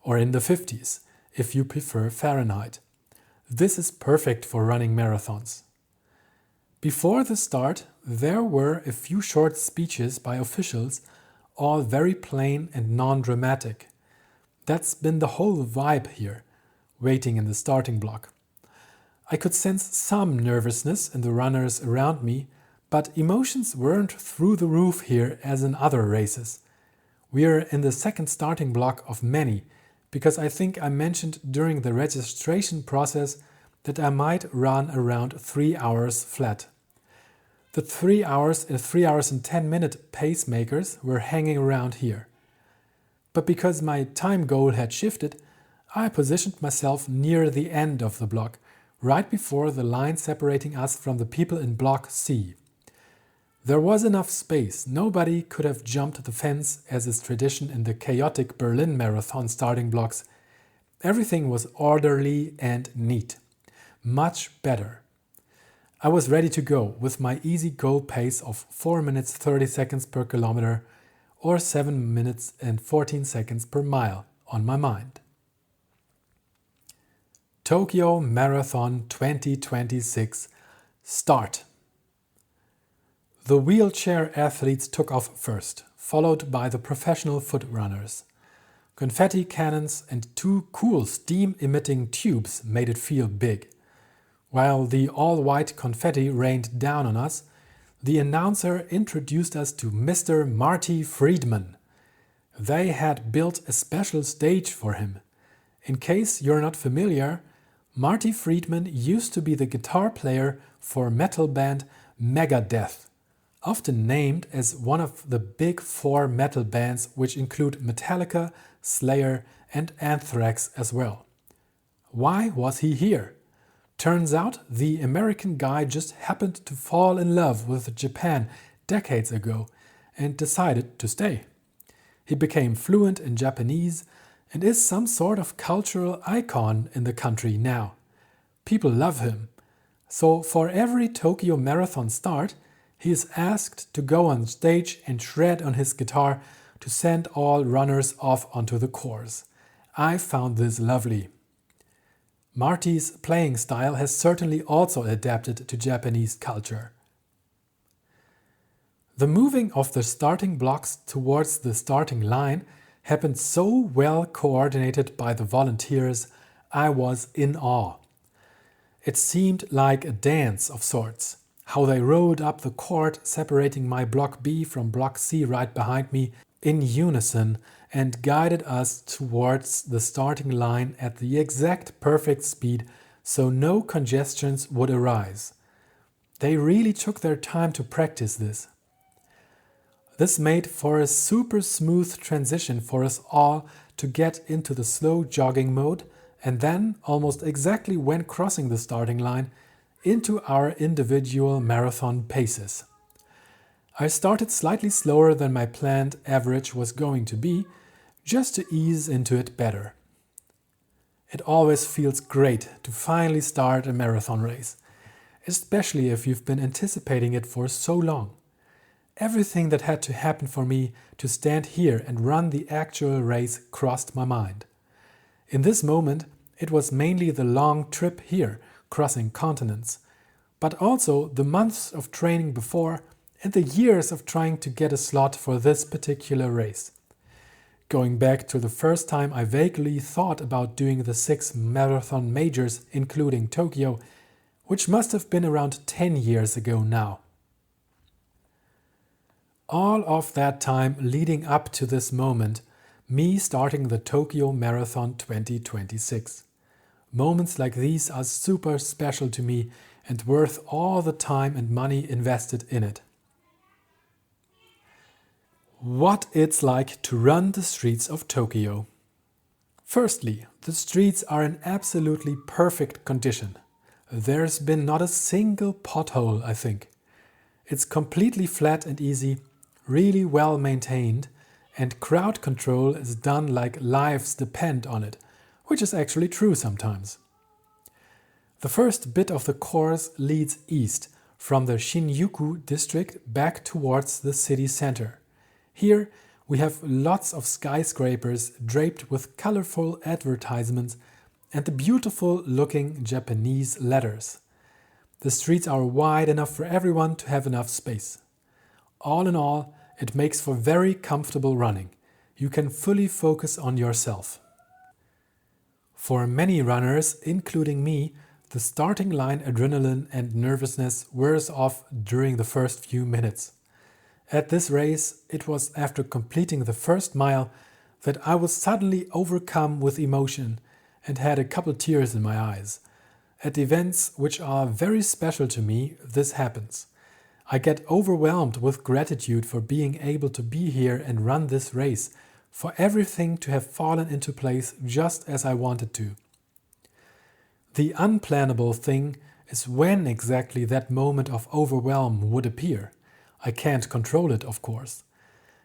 or in the 50s if you prefer Fahrenheit. This is perfect for running marathons. Before the start, there were a few short speeches by officials, all very plain and non-dramatic. That's been the whole vibe here, waiting in the starting block. I could sense some nervousness in the runners around me, but emotions weren't through the roof here as in other races. We're in the second starting block of many, because I think I mentioned during the registration process that I might run around 3 hours flat. The 3 hours and 3 hours and 10 minute pacemakers were hanging around here. But because my time goal had shifted, I positioned myself near the end of the block, right before the line separating us from the people in Block C. There was enough space, nobody could have jumped the fence as is tradition in the chaotic Berlin Marathon starting blocks. Everything was orderly and neat. Much better. I was ready to go with my easy goal pace of 4 minutes 30 seconds per kilometer or 7 minutes and 14 seconds per mile on my mind. Tokyo Marathon 2026 start. The wheelchair athletes took off first, followed by the professional foot runners. Confetti cannons and 2 cool steam-emitting tubes made it feel big. While the all-white confetti rained down on us, the announcer introduced us to Mr. Marty Friedman. They had built a special stage for him. In case you're not familiar, Marty Friedman used to be the guitar player for metal band Megadeth, often named as one of the big 4 metal bands which include Metallica, Slayer and Anthrax as well. Why was he here? Turns out the American guy just happened to fall in love with Japan decades ago and decided to stay. He became fluent in Japanese and is some sort of cultural icon in the country now. People love him. So for every Tokyo Marathon start, he is asked to go on stage and shred on his guitar to send all runners off onto the course. I found this lovely. Marty's playing style has certainly also adapted to Japanese culture. The moving of the starting blocks towards the starting line happened so well coordinated by the volunteers, I was in awe. It seemed like a dance of sorts. How they rode up the court, separating my Block B from Block C right behind me in unison and guided us towards the starting line at the exact perfect speed so no congestions would arise. They really took their time to practice this. This made for a super smooth transition for us all to get into the slow jogging mode and then, almost exactly when crossing the starting line, into our individual marathon paces. I started slightly slower than my planned average was going to be, just to ease into it better. It always feels great to finally start a marathon race, especially if you've been anticipating it for so long. Everything that had to happen for me to stand here and run the actual race crossed my mind. In this moment, it was mainly the long trip here, crossing continents, but also the months of training before and the years of trying to get a slot for this particular race. Going back to the first time I vaguely thought about doing the 6 marathon majors, including Tokyo, which must have been around 10 years ago now. All of that time leading up to this moment, me starting the Tokyo Marathon 2026. Moments like these are super special to me and worth all the time and money invested in it. What it's like to run the streets of Tokyo. Firstly, the streets are in absolutely perfect condition. There's been not a single pothole, I think. It's completely flat and easy, really well maintained, and crowd control is done like lives depend on it, which is actually true sometimes. The first bit of the course leads east from the Shinjuku district back towards the city center. Here we have lots of skyscrapers draped with colorful advertisements and the beautiful looking Japanese letters. The streets are wide enough for everyone to have enough space. All in all, it makes for very comfortable running. You can fully focus on yourself. For many runners, including me, the starting line adrenaline and nervousness wears off during the first few minutes. At this race, it was after completing the first mile that I was suddenly overcome with emotion and had a couple tears in my eyes. At events which are very special to me, this happens. I get overwhelmed with gratitude for being able to be here and run this race, for everything to have fallen into place just as I wanted to. The unplannable thing is when exactly that moment of overwhelm would appear. I can't control it, of course.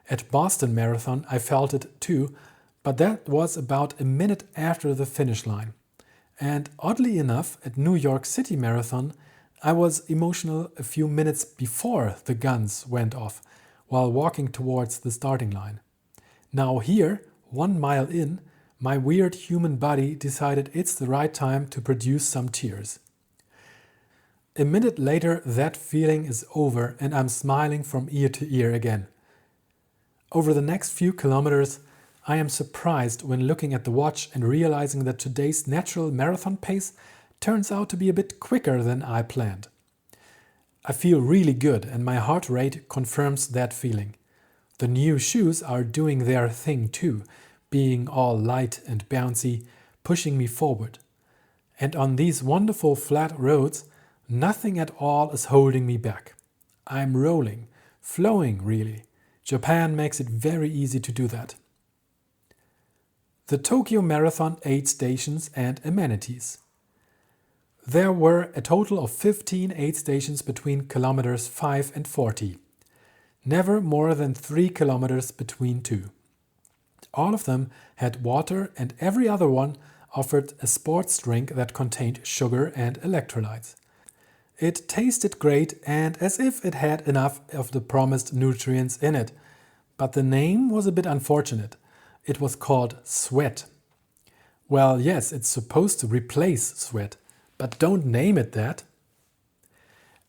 At Boston Marathon I felt it too, but that was about a minute after the finish line. And oddly enough, at New York City Marathon, I was emotional a few minutes before the guns went off, while walking towards the starting line. Now here, 1 mile in, my weird human body decided it's the right time to produce some tears. A minute later, that feeling is over and I'm smiling from ear to ear again. Over the next few kilometers, I am surprised when looking at the watch and realizing that today's natural marathon pace turns out to be a bit quicker than I planned. I feel really good and my heart rate confirms that feeling. The new shoes are doing their thing too, being all light and bouncy, pushing me forward. And on these wonderful flat roads, nothing at all is holding me back. I'm rolling, flowing really. Japan makes it very easy to do that. The Tokyo Marathon aid stations and amenities. There were a total of 15 aid stations between kilometers 5 and 40. Never more than 3 kilometers between two. All of them had water and every other one offered a sports drink that contained sugar and electrolytes. It tasted great and as if it had enough of the promised nutrients in it, but the name was a bit unfortunate. It was called Sweat. Well, yes, it's supposed to replace sweat, but don't name it that.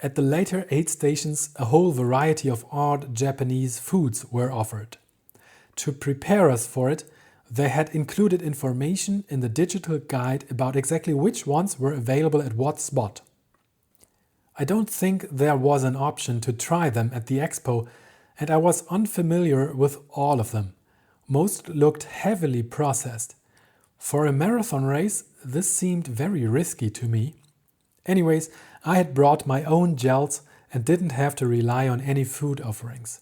At the later aid stations, a whole variety of odd Japanese foods were offered. To prepare us for it, they had included information in the digital guide about exactly which ones were available at what spot. I don't think there was an option to try them at the expo, and I was unfamiliar with all of them. Most looked heavily processed. For a marathon race, this seemed very risky to me. Anyways, I had brought my own gels and didn't have to rely on any food offerings.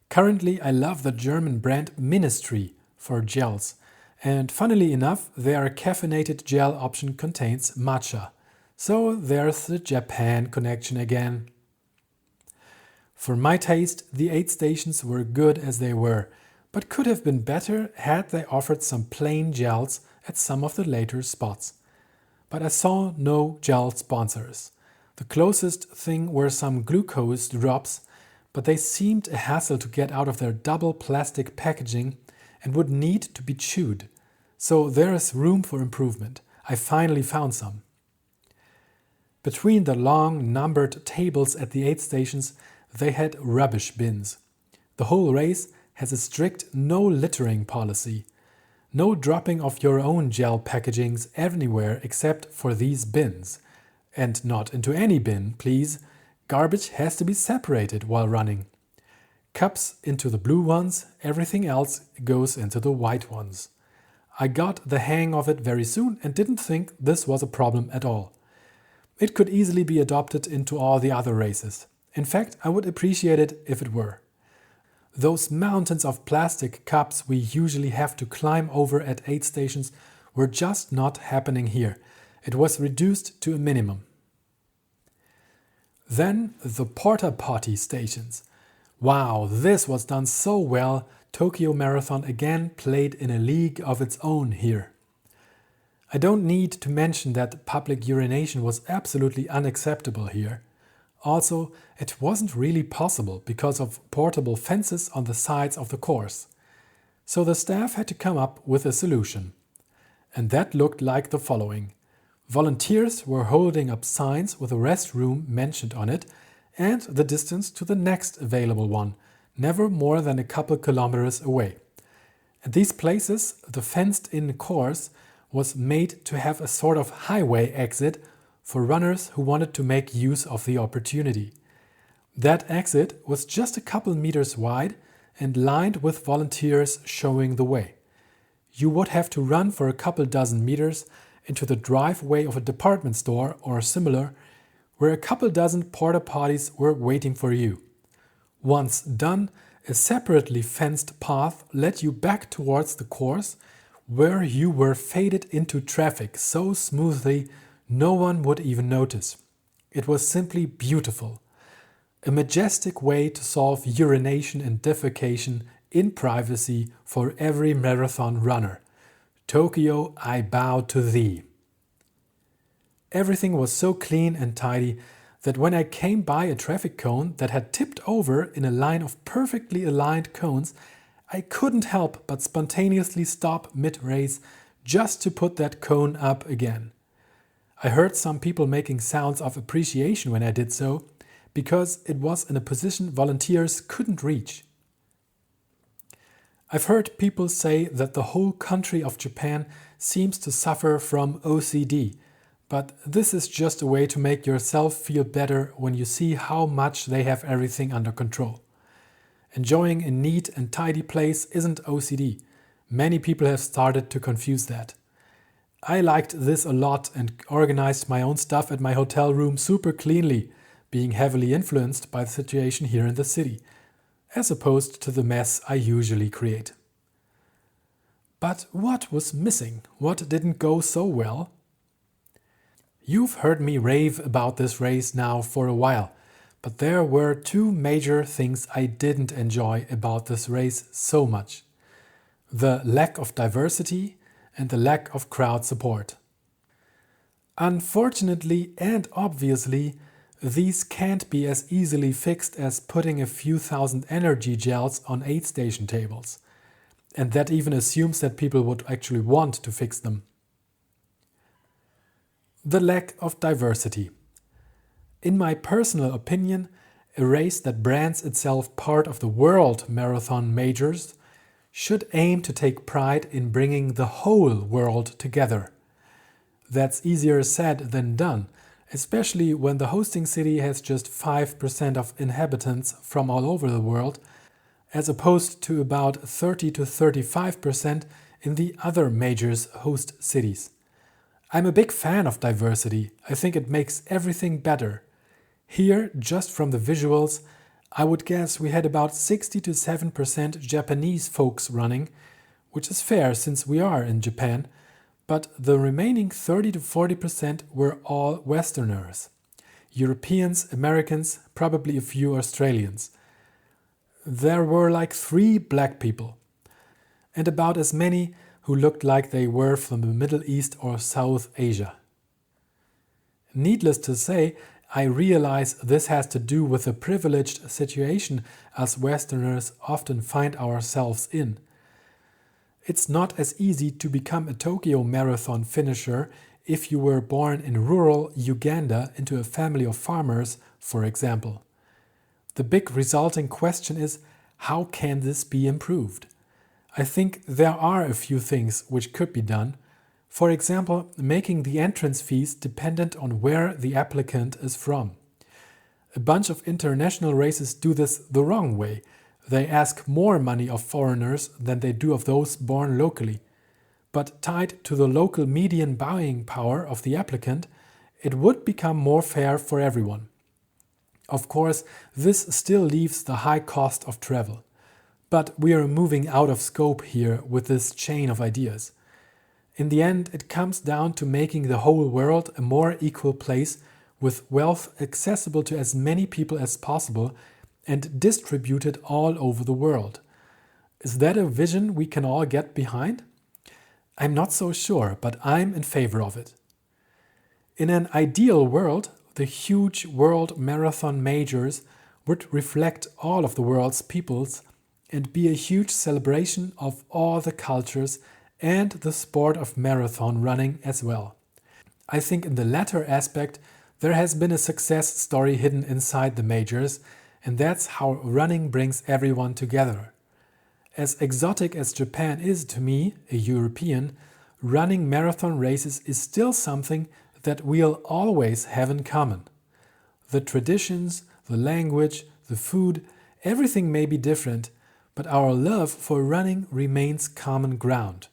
Currently, I love the German brand Ministry for gels, and funnily enough, their caffeinated gel option contains matcha. So there's the Japan connection again. For my taste, the aid stations were good as they were, but could have been better had they offered some plain gels at some of the later spots. But I saw no gel sponsors. The closest thing were some glucose drops, but they seemed a hassle to get out of their double plastic packaging and would need to be chewed. So there is room for improvement. I finally found some. Between the long numbered tables at the aid stations, they had rubbish bins. The whole race has a strict no littering policy. No dropping of your own gel packagings anywhere except for these bins. And not into any bin, please. Garbage has to be separated while running. Cups into the blue ones, everything else goes into the white ones. I got the hang of it very soon and didn't think this was a problem at all. It could easily be adopted into all the other races. In fact, I would appreciate it if it were. Those mountains of plastic cups we usually have to climb over at aid stations were just not happening here. It was reduced to a minimum. Then the porta potty stations. Wow, this was done so well. Tokyo Marathon again played in a league of its own here. I don't need to mention that public urination was absolutely unacceptable here. Also, it wasn't really possible because of portable fences on the sides of the course. So the staff had to come up with a solution. And that looked like the following. Volunteers were holding up signs with a restroom mentioned on it and the distance to the next available one, never more than a couple kilometers away. At these places, the fenced-in course was made to have a sort of highway exit for runners who wanted to make use of the opportunity. That exit was just a couple meters wide and lined with volunteers showing the way. You would have to run for a couple dozen meters into the driveway of a department store or similar, where a couple dozen porta potties were waiting for you. Once done, a separately fenced path led you back towards the course, where you were faded into traffic so smoothly no one would even notice. It was simply beautiful. A majestic way to solve urination and defecation in privacy for every marathon runner. Tokyo, I bow to thee. Everything was so clean and tidy that when I came by a traffic cone that had tipped over in a line of perfectly aligned cones, I couldn't help but spontaneously stop mid-race just to put that cone up again. I heard some people making sounds of appreciation when I did so, because it was in a position volunteers couldn't reach. I've heard people say that the whole country of Japan seems to suffer from OCD, but this is just a way to make yourself feel better when you see how much they have everything under control. Enjoying a neat and tidy place isn't OCD. Many people have started to confuse that. I liked this a lot and organized my own stuff at my hotel room super cleanly, being heavily influenced by the situation here in the city, as opposed to the mess I usually create. But what was missing? What didn't go so well? You've heard me rave about this race now for a while, but there were two major things I didn't enjoy about this race so much. The lack of diversity and the lack of crowd support. Unfortunately and obviously, these can't be as easily fixed as putting a few thousand energy gels on aid station tables. And that even assumes that people would actually want to fix them. The lack of diversity. In my personal opinion, a race that brands itself part of the world marathon majors should aim to take pride in bringing the whole world together. That's easier said than done, especially when the hosting city has just 5% of inhabitants from all over the world, as opposed to about 30 to 35% in the other majors host cities. I'm a big fan of diversity. I think it makes everything better. Here, just from the visuals, I would guess we had about 60 to 7% Japanese folks running, which is fair since we are in Japan, but the remaining 30 to 40% were all Westerners. Europeans, Americans, probably a few Australians. There were like 3 black people, and about as many who looked like they were from the Middle East or South Asia. Needless to say, I realize this has to do with the privileged situation us Westerners often find ourselves in. It's not as easy to become a Tokyo Marathon finisher if you were born in rural Uganda into a family of farmers, for example. The big resulting question is, how can this be improved? I think there are a few things which could be done. For example, making the entrance fees dependent on where the applicant is from. A bunch of international races do this the wrong way. They ask more money of foreigners than they do of those born locally. But tied to the local median buying power of the applicant, it would become more fair for everyone. Of course, this still leaves the high cost of travel. But we are moving out of scope here with this chain of ideas. In the end, it comes down to making the whole world a more equal place with wealth accessible to as many people as possible and distributed all over the world. Is that a vision we can all get behind? I'm not so sure, but I'm in favor of it. In an ideal world, the huge world marathon majors would reflect all of the world's peoples and be a huge celebration of all the cultures and the sport of marathon running as well. I think in the latter aspect, there has been a success story hidden inside the majors, and that's how running brings everyone together. As exotic as Japan is to me, a European, running marathon races is still something that we'll always have in common. The traditions, the language, the food, everything may be different, but our love for running remains common ground.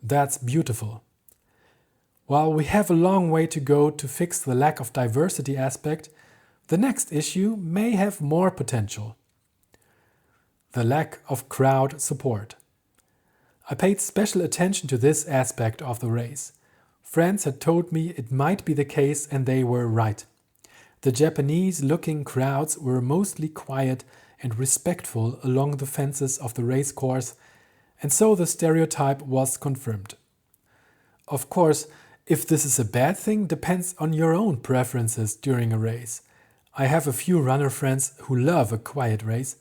That's beautiful. While we have a long way to go to fix the lack of diversity aspect, the next issue may have more potential. The lack of crowd support. I paid special attention to this aspect of the race. Friends had told me it might be the case, and they were right. The Japanese-looking crowds were mostly quiet and respectful along the fences of the race course, and so the stereotype was confirmed. Of course, if this is a bad thing depends on your own preferences during a race. I have a few runner friends who love a quiet race,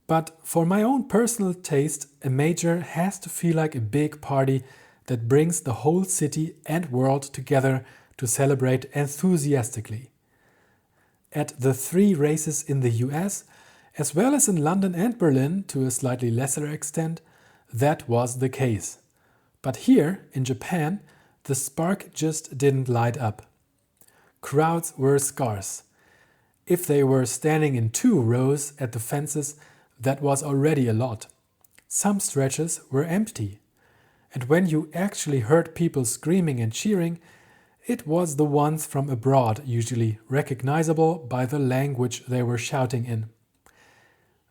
but for my own personal taste, a major has to feel like a big party that brings the whole city and world together to celebrate enthusiastically. At the 3 races in the US, as well as in London and Berlin to a slightly lesser extent, that was the case. But here, in Japan, the spark just didn't light up. Crowds were scarce. If they were standing in 2 rows at the fences, that was already a lot. Some stretches were empty. And when you actually heard people screaming and cheering, it was the ones from abroad, usually recognizable by the language they were shouting in.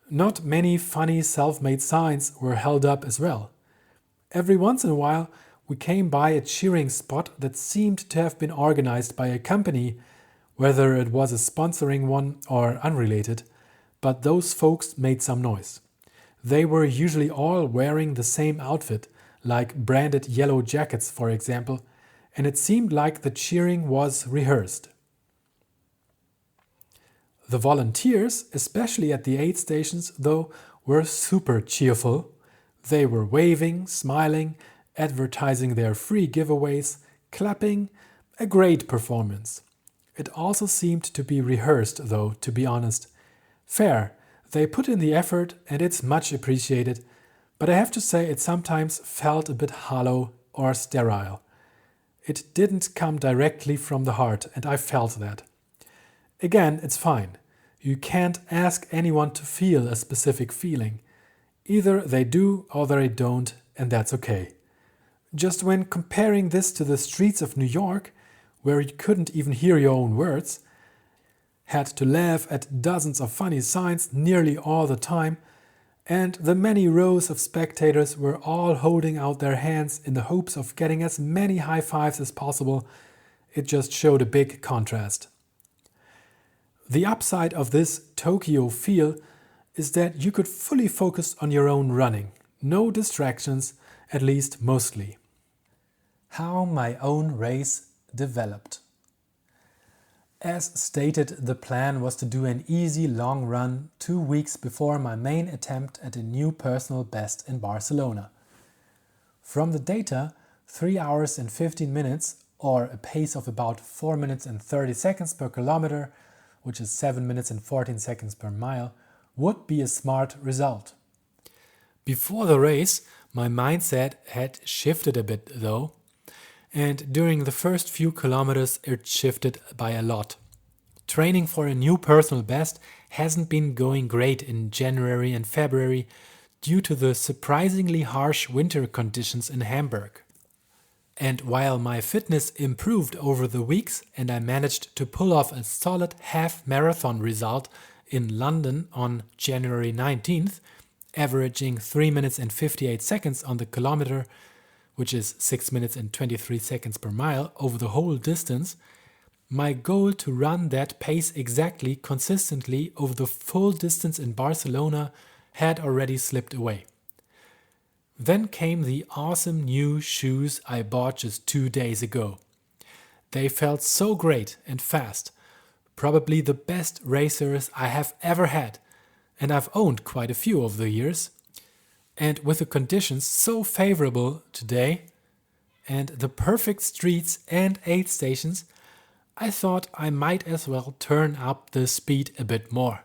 Not many funny self-made signs were held up as well. Every once in a while, we came by a cheering spot that seemed to have been organized by a company, whether it was a sponsoring one or unrelated, but those folks made some noise. They were usually all wearing the same outfit, like branded yellow jackets, for example, and it seemed like the cheering was rehearsed. The volunteers, especially at the aid stations, though, were super cheerful. They were waving, smiling, advertising their free giveaways, clapping, a great performance. It also seemed to be rehearsed, though, to be honest. Fair, they put in the effort and it's much appreciated, but I have to say it sometimes felt a bit hollow or sterile. It didn't come directly from the heart, and I felt that. Again, it's fine. You can't ask anyone to feel a specific feeling. Either they do or they don't, and that's okay. Just when comparing this to the streets of New York, where you couldn't even hear your own words, had to laugh at dozens of funny signs nearly all the time, and the many rows of spectators were all holding out their hands in the hopes of getting as many high fives as possible, it just showed a big contrast. The upside of this Tokyo feel is that you could fully focus on your own running. No distractions, at least mostly. How my own race developed. As stated, the plan was to do an easy long run 2 weeks before my main attempt at a new personal best in Barcelona. From the data, 3 hours and 15 minutes, or a pace of about 4 minutes and 30 seconds per kilometer, which is 7 minutes and 14 seconds per mile, would be a smart result. Before the race, my mindset had shifted a bit though, and during the first few kilometers it shifted by a lot. Training for a new personal best hasn't been going great in January and February due to the surprisingly harsh winter conditions in Hamburg. And while my fitness improved over the weeks and I managed to pull off a solid half marathon result in London on January 19th, averaging 3 minutes and 58 seconds on the kilometer, which is 6 minutes and 23 seconds per mile over the whole distance, my goal to run that pace exactly consistently over the full distance in Barcelona had already slipped away. Then came the awesome new shoes I bought just 2 days ago. They felt so great and fast, probably the best racers I have ever had, and I've owned quite a few over the years. And with the conditions so favorable today, and the perfect streets and aid stations, I thought I might as well turn up the speed a bit more.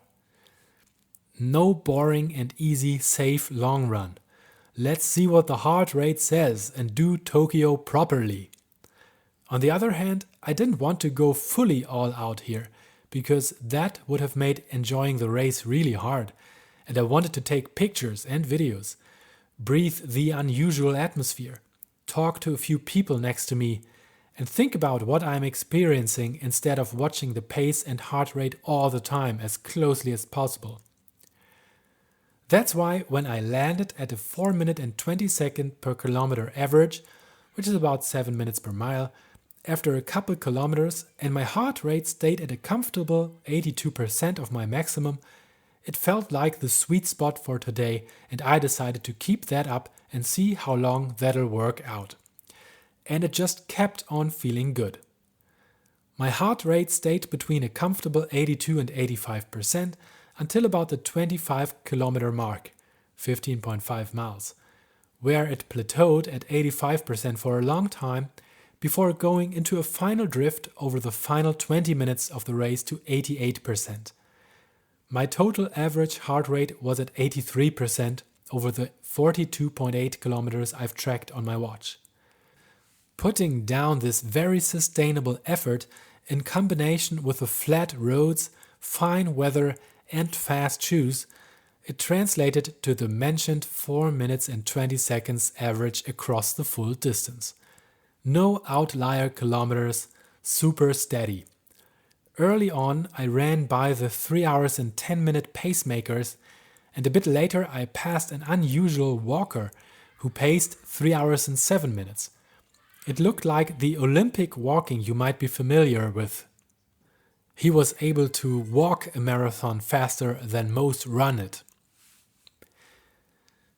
No boring and easy, safe long run. Let's see what the heart rate says and do Tokyo properly. On the other hand, I didn't want to go fully all out here, because that would have made enjoying the race really hard, and I wanted to take pictures and videos, breathe the unusual atmosphere, talk to a few people next to me, and think about what I'm experiencing instead of watching the pace and heart rate all the time as closely as possible. That's why when I landed at a 4 minute and 20 second per kilometer average, which is about 7 minutes per mile, after a couple kilometers and my heart rate stayed at a comfortable 82% of my maximum, it felt like the sweet spot for today, and I decided to keep that up and see how long that'll work out. And it just kept on feeling good. My heart rate stayed between a comfortable 82 and 85% until about the 25 kilometer mark, 15.5 miles, where it plateaued at 85% for a long time before going into a final drift over the final 20 minutes of the race to 88%. My total average heart rate was at 83% over the 42.8 kilometers I've tracked on my watch. Putting down this very sustainable effort in combination with the flat roads, fine weather, and fast shoes, it translated to the mentioned 4 minutes and 20 seconds average across the full distance. No outlier kilometers, super steady. Early on, I ran by the 3 hours and 10 minute pacemakers, and a bit later I passed an unusual walker who paced 3 hours and 7 minutes. It looked like the Olympic walking you might be familiar with. He was able to walk a marathon faster than most run it.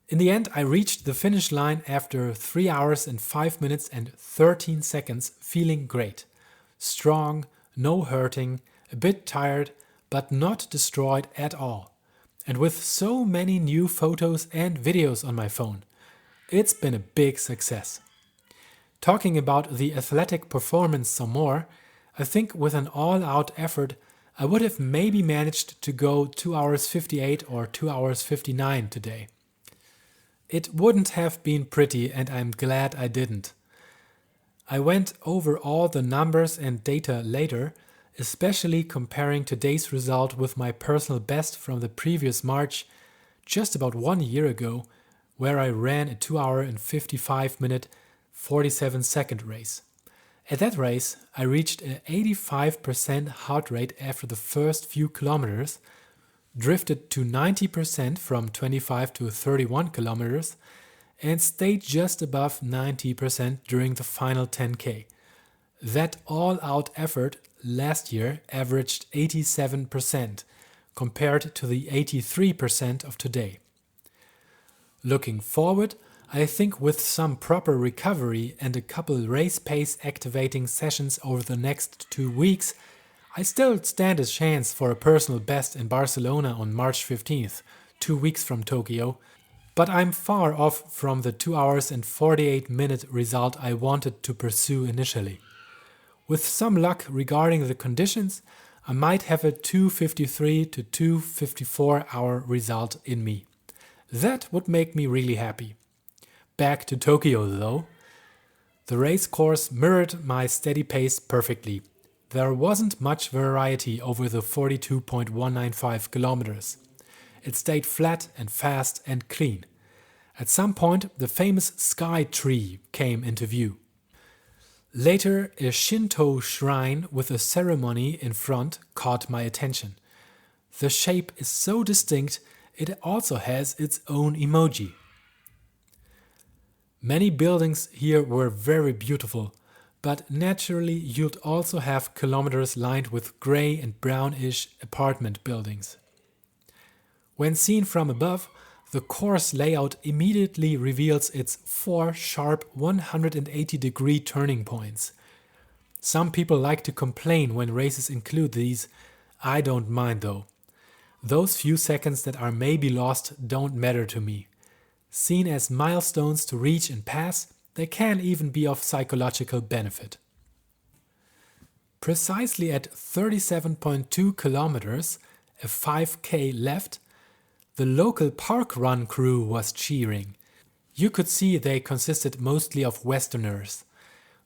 In the end, I reached the finish line after 3 hours and 5 minutes and 13 seconds, feeling great. Strong, no hurting, a bit tired, but not destroyed at all. And with so many new photos and videos on my phone, it's been a big success. Talking about the athletic performance some more, I think with an all-out effort, I would have maybe managed to go 2 hours 58 or 2 hours 59 today. It wouldn't have been pretty, and I'm glad I didn't. I went over all the numbers and data later, especially comparing today's result with my personal best from the previous March, just about 1 year ago, where I ran a 2 hour and 55 minute 47 second race. At that race, I reached an 85% heart rate after the first few kilometers, drifted to 90% from 25 to 31 kilometers, and stayed just above 90% during the final 10K. That all-out effort last year averaged 87% compared to the 83% of today. Looking forward, I think with some proper recovery and a couple race pace activating sessions over the next 2 weeks, I still stand a chance for a personal best in Barcelona on March 15th, 2 weeks from Tokyo, but I'm far off from the 2 hours and 48 minute result I wanted to pursue initially. With some luck regarding the conditions, I might have a 2:53 to 2:54 hour result in me. That would make me really happy. Back to Tokyo though. The race course mirrored my steady pace perfectly. There wasn't much variety over the 42.195 kilometers. It stayed flat and fast and clean. At some point, the famous Sky Tree came into view. Later, a Shinto shrine with a ceremony in front caught my attention. The shape is so distinct, it also has its own emoji. Many buildings here were very beautiful, but naturally you'd also have kilometers lined with grey and brownish apartment buildings. When seen from above, the course layout immediately reveals its 4 sharp 180-degree turning points. Some people like to complain when races include these. I don't mind though. Those few seconds that are maybe lost don't matter to me. Seen as milestones to reach and pass, they can even be of psychological benefit. Precisely at 37.2 kilometers, a 5K left, the local park run crew was cheering. You could see they consisted mostly of Westerners.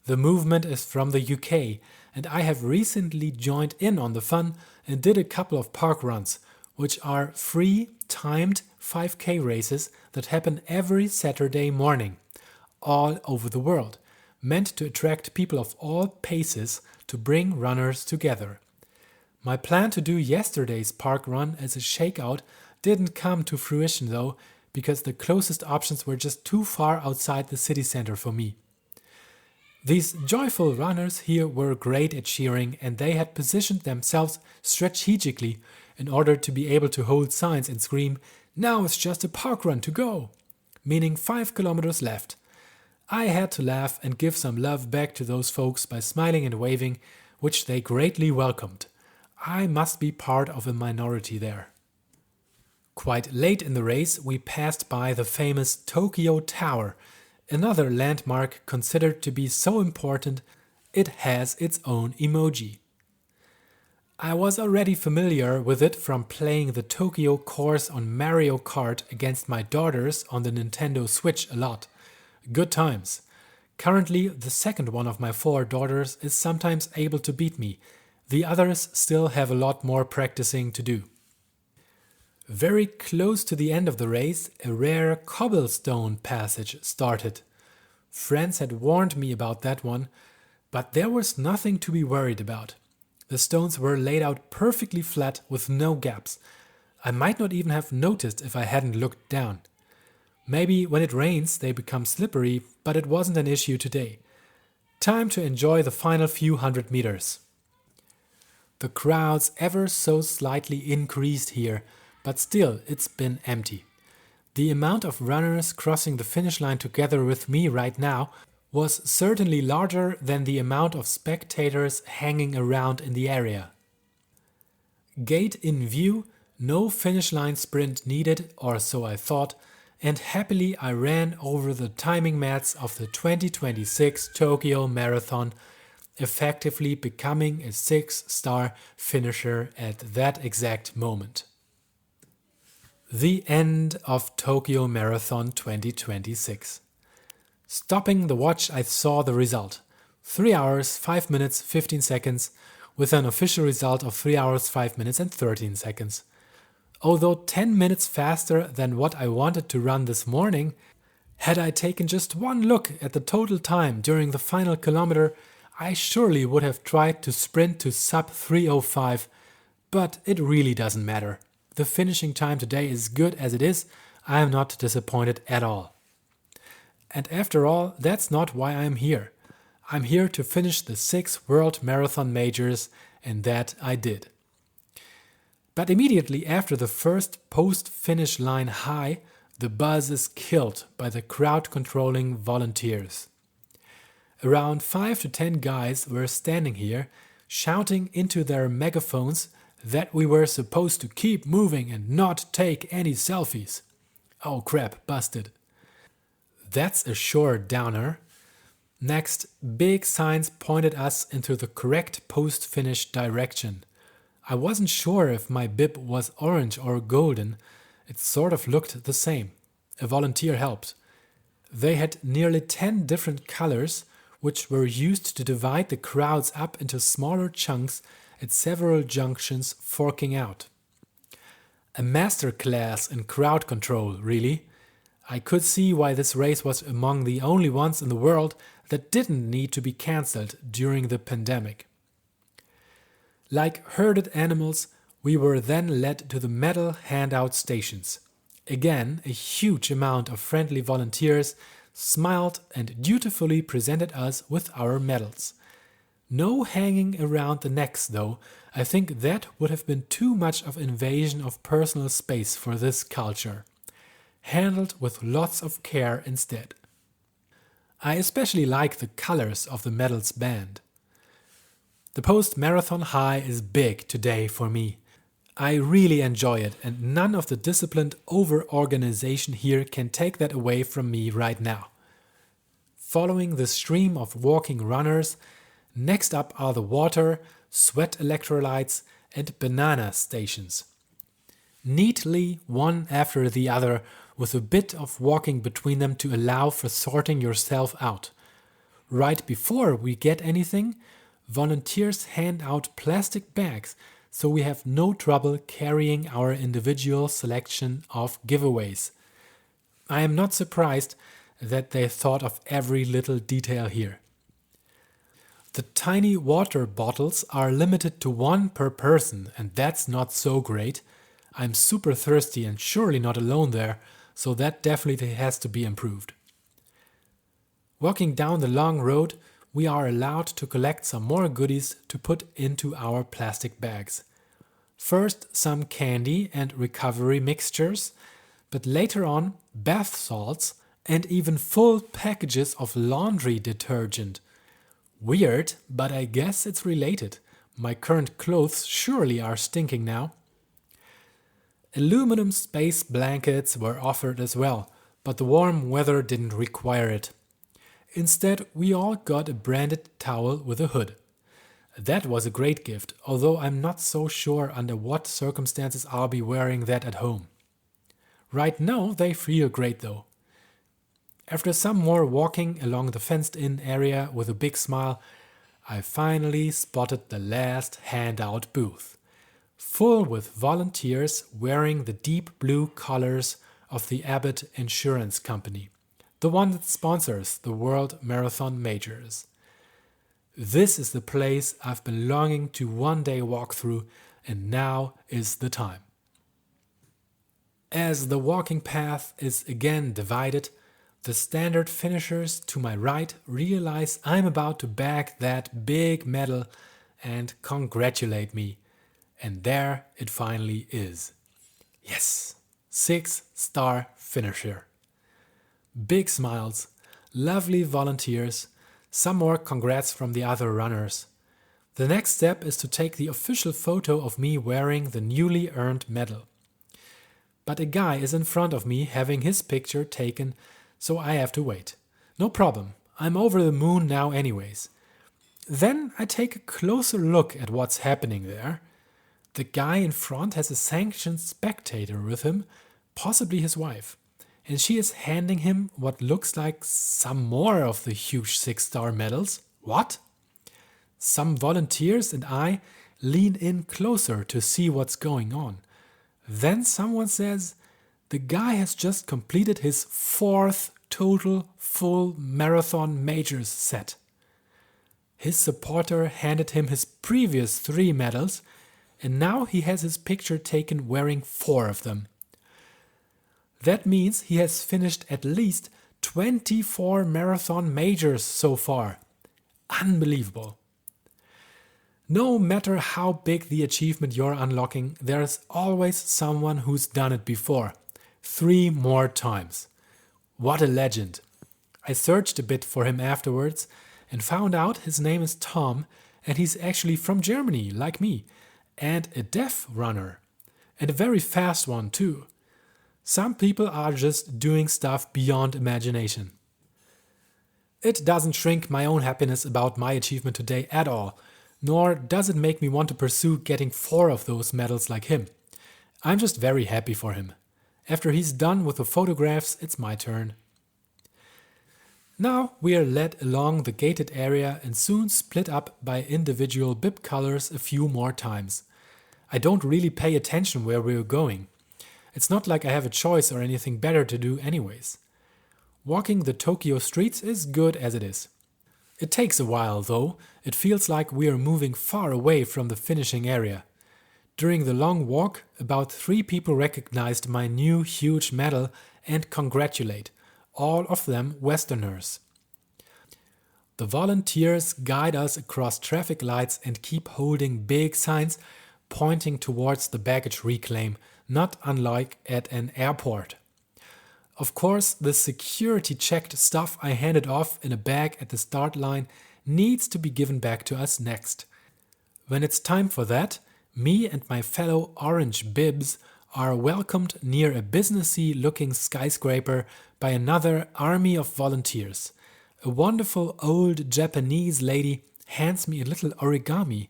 The movement is from the UK, and I have recently joined in on the fun and did a couple of park runs, which are free, timed 5K races that happen every Saturday morning, all over the world, meant to attract people of all paces to bring runners together. My plan to do yesterday's park run as a shakeout didn't come to fruition though, because the closest options were just too far outside the city center for me. These joyful runners here were great at cheering, and they had positioned themselves strategically in order to be able to hold signs and scream, "Now it's just a park run to go," meaning 5 kilometers left. I had to laugh and give some love back to those folks by smiling and waving, which they greatly welcomed. I must be part of a minority there. Quite late in the race, we passed by the famous Tokyo Tower, another landmark considered to be so important it has its own emoji. I was already familiar with it from playing the Tokyo course on Mario Kart against my daughters on the Nintendo Switch a lot. Good times. Currently, the second one of my 4 daughters is sometimes able to beat me. The others still have a lot more practicing to do. Very close to the end of the race, a rare cobblestone passage started. Friends had warned me about that one, but there was nothing to be worried about. The stones were laid out perfectly flat with no gaps. I might not even have noticed if I hadn't looked down. Maybe when it rains they become slippery, but it wasn't an issue today. Time to enjoy the final few hundred meters. The crowds ever so slightly increased here, but still it's been empty. The amount of runners crossing the finish line together with me right now was certainly larger than the amount of spectators hanging around in the area. Gate in view, no finish line sprint needed, or so I thought, and happily I ran over the timing mats of the 2026 Tokyo Marathon, effectively becoming a 6-star finisher at that exact moment. The end of Tokyo Marathon 2026. Stopping the watch, I saw the result. 3 hours, 5 minutes, 15 seconds, with an official result of 3 hours, 5 minutes and 13 seconds. Although 10 minutes faster than what I wanted to run this morning, had I taken just one look at the total time during the final kilometer, I surely would have tried to sprint to sub 3:05, but it really doesn't matter. The finishing time today is good as it is. I am not disappointed at all. And after all, that's not why I'm here. I'm here to finish the 6 World Marathon Majors, and that I did. But immediately after the first post-finish line high, the buzz is killed by the crowd-controlling volunteers. Around 5 to 10 guys were standing here, shouting into their megaphones that we were supposed to keep moving and not take any selfies. Oh crap, busted. That's a sure downer. Next, big signs pointed us into the correct post-finish direction. I wasn't sure if my bib was orange or golden. It sort of looked the same. A volunteer helped. They had nearly 10 different colors, which were used to divide the crowds up into smaller chunks at several junctions forking out. A masterclass in crowd control, really. I could see why this race was among the only ones in the world that didn't need to be cancelled during the pandemic. Like herded animals, We were then led to the medal handout stations. Again, a huge amount of friendly volunteers smiled and dutifully presented us with our medals. No hanging around the necks, though. I think that would have been too much of invasion of personal space for this culture. Handled with lots of care instead. I especially like the colors of the medals band. The post-marathon high is big today for me. I really enjoy it, and none of the disciplined over-organization here can take that away from me right now. Following the stream of walking runners, next up are the water, sweat electrolytes, and banana stations. Neatly, one after the other, with a bit of walking between them to allow for sorting yourself out. Right before we get anything, volunteers hand out plastic bags so we have no trouble carrying our individual selection of giveaways. I am not surprised that they thought of every little detail here. The tiny water bottles are limited to 1 per person, and that's not so great. I'm super thirsty and surely not alone there, so that definitely has to be improved. Walking down the long road, we are allowed to collect some more goodies to put into our plastic bags. First some candy and recovery mixtures, but later on bath salts and even full packages of laundry detergent. Weird, but I guess it's related. My current clothes surely are stinking now. Aluminum space blankets were offered as well, but the warm weather didn't require it. Instead, we all got a branded towel with a hood. That was a great gift, although I'm not so sure under what circumstances I'll be wearing that at home. Right now, they feel great though. After some more walking along the fenced-in area with a big smile, I finally spotted the last handout booth, full with volunteers wearing the deep blue colors of the Abbott Insurance Company, the one that sponsors the World Marathon Majors. This is the place I've been longing to one day walk through, and now is the time. As the walking path is again divided, the standard finishers to my right realize I'm about to bag that big medal and congratulate me. And there it finally is. Yes, 6-star finisher. Big smiles, lovely volunteers, some more congrats from the other runners. The next step is to take the official photo of me wearing the newly earned medal. But a guy is in front of me having his picture taken, so I have to wait. No problem, I'm over the moon now anyways. Then I take a closer look at what's happening there. The guy in front has a sanctioned spectator with him, possibly his wife, and she is handing him what looks like some more of the huge 6-star medals. What? Some volunteers and I lean in closer to see what's going on. Then someone says, the guy has just completed his 4th total full marathon majors set. His supporter handed him his previous 3 medals, and now he has his picture taken wearing 4 of them. That means he has finished at least 24 marathon majors so far. Unbelievable. No matter how big the achievement you're unlocking, there's always someone who's done it before. 3 more times. What a legend. I searched a bit for him afterwards and found out his name is Tom, and he's actually from Germany, like me, and a deaf runner. And a very fast one too. Some people are just doing stuff beyond imagination. It doesn't shrink my own happiness about my achievement today at all, nor does it make me want to pursue getting 4 of those medals like him. I'm just very happy for him. After he's done with the photographs, it's my turn. Now we are led along the gated area and soon split up by individual bib colors a few more times. I don't really pay attention where we're going. It's not like I have a choice or anything better to do anyways. Walking the Tokyo streets is good as it is. It takes a while though. It feels like we are moving far away from the finishing area. During the long walk, about 3 people recognized my new huge medal and congratulate, all of them Westerners. The volunteers guide us across traffic lights and keep holding big signs pointing towards the baggage reclaim, not unlike at an airport. Of course, the security-checked stuff I handed off in a bag at the start line needs to be given back to us next. When it's time for that, me and my fellow orange bibs are welcomed near a businessy-looking skyscraper by another army of volunteers. A wonderful old Japanese lady hands me a little origami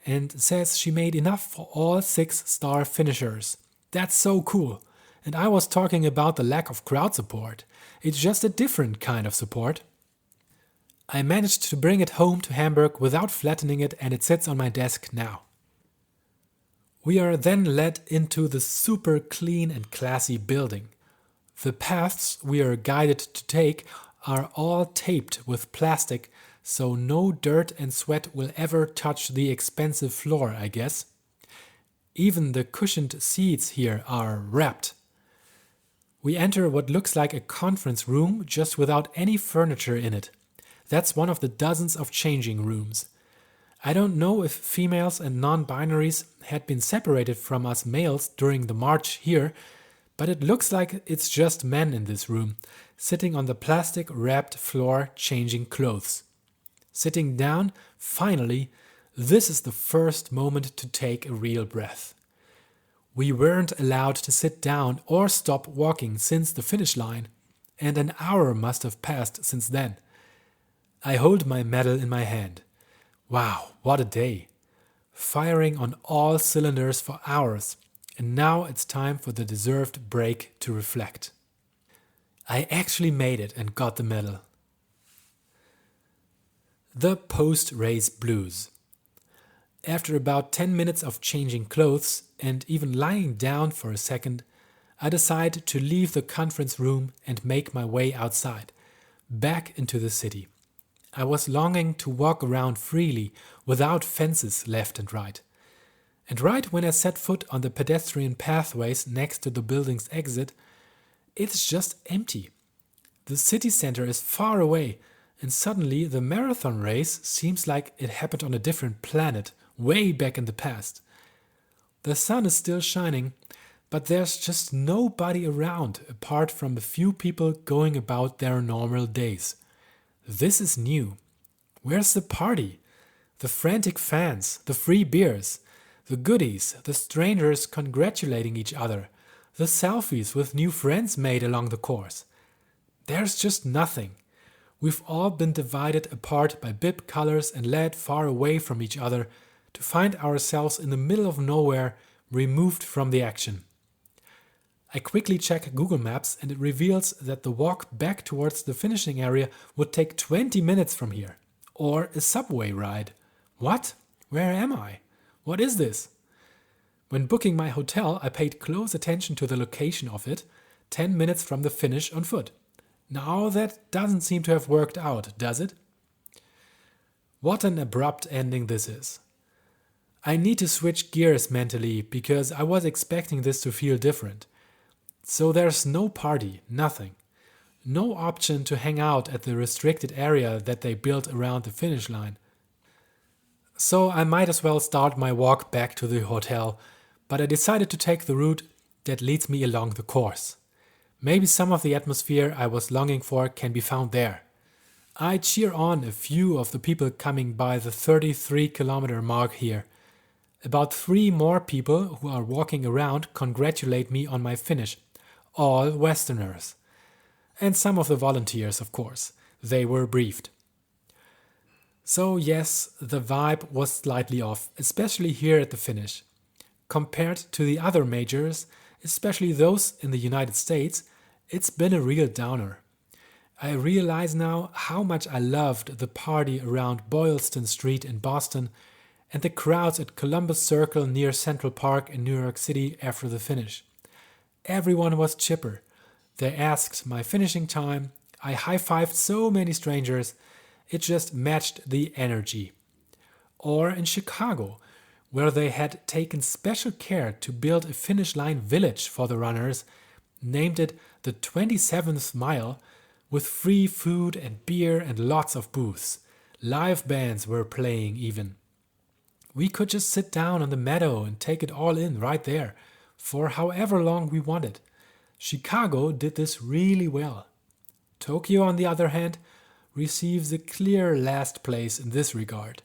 and says she made enough for all 6-star finishers. That's so cool. And I was talking about the lack of crowd support. It's just a different kind of support. I managed to bring it home to Hamburg without flattening it, and it sits on my desk now. We are then led into the super clean and classy building. The paths we are guided to take are all taped with plastic, so no dirt and sweat will ever touch the expensive floor, I guess. Even the cushioned seats here are wrapped. We enter what looks like a conference room just without any furniture in it. That's one of the dozens of changing rooms. I don't know if females and non-binaries had been separated from us males during the march here, but it looks like it's just men in this room, sitting on the plastic-wrapped floor changing clothes. Sitting down, finally, this is the first moment to take a real breath. We weren't allowed to sit down or stop walking since the finish line, and an hour must have passed since then. I hold my medal in my hand. Wow, what a day! Firing on all cylinders for hours, and now it's time for the deserved break to reflect. I actually made it and got the medal. The post-race blues. After about 10 minutes of changing clothes and even lying down for a second, I decide to leave the conference room and make my way outside, back into the city. I was longing to walk around freely without fences left and right. And right when I set foot on the pedestrian pathways next to the building's exit, it's just empty. The city center is far away, and suddenly the marathon race seems like it happened on a different planet, way back in the past. The sun is still shining, but there's just nobody around apart from a few people going about their normal days. This is new. Where's the party? The frantic fans, the free beers, the goodies, the strangers congratulating each other, the selfies with new friends made along the course. There's just nothing. We've all been divided apart by bib colors and led far away from each other to find ourselves in the middle of nowhere, removed from the action. I quickly check Google Maps and it reveals that the walk back towards the finishing area would take 20 minutes from here. Or a subway ride. What? Where am I? What is this? When booking my hotel, I paid close attention to the location of it, 10 minutes from the finish on foot. Now that doesn't seem to have worked out, does it? What an abrupt ending this is. I need to switch gears mentally because I was expecting this to feel different. So there's no party, nothing. No option to hang out at the restricted area that they built around the finish line. So I might as well start my walk back to the hotel, but I decided to take the route that leads me along the course. Maybe some of the atmosphere I was longing for can be found there. I cheer on a few of the people coming by the 33-kilometer mark here. About 3 more people who are walking around congratulate me on my finish. All Westerners. And some of the volunteers, of course. They were briefed. So yes, the vibe was slightly off, especially here at the finish. Compared to the other majors, especially those in the United States, it's been a real downer. I realize now how much I loved the party around Boylston Street in Boston and the crowds at Columbus Circle near Central Park in New York City after the finish. Everyone was chipper. They asked my finishing time. I high-fived so many strangers. It just matched the energy. Or in Chicago, where they had taken special care to build a finish line village for the runners, named it the 27th Mile, with free food and beer and lots of booths. Live bands were playing even. We could just sit down on the meadow and take it all in right there, for however long we wanted. Chicago did this really well. Tokyo, on the other hand, receives a clear last place in this regard.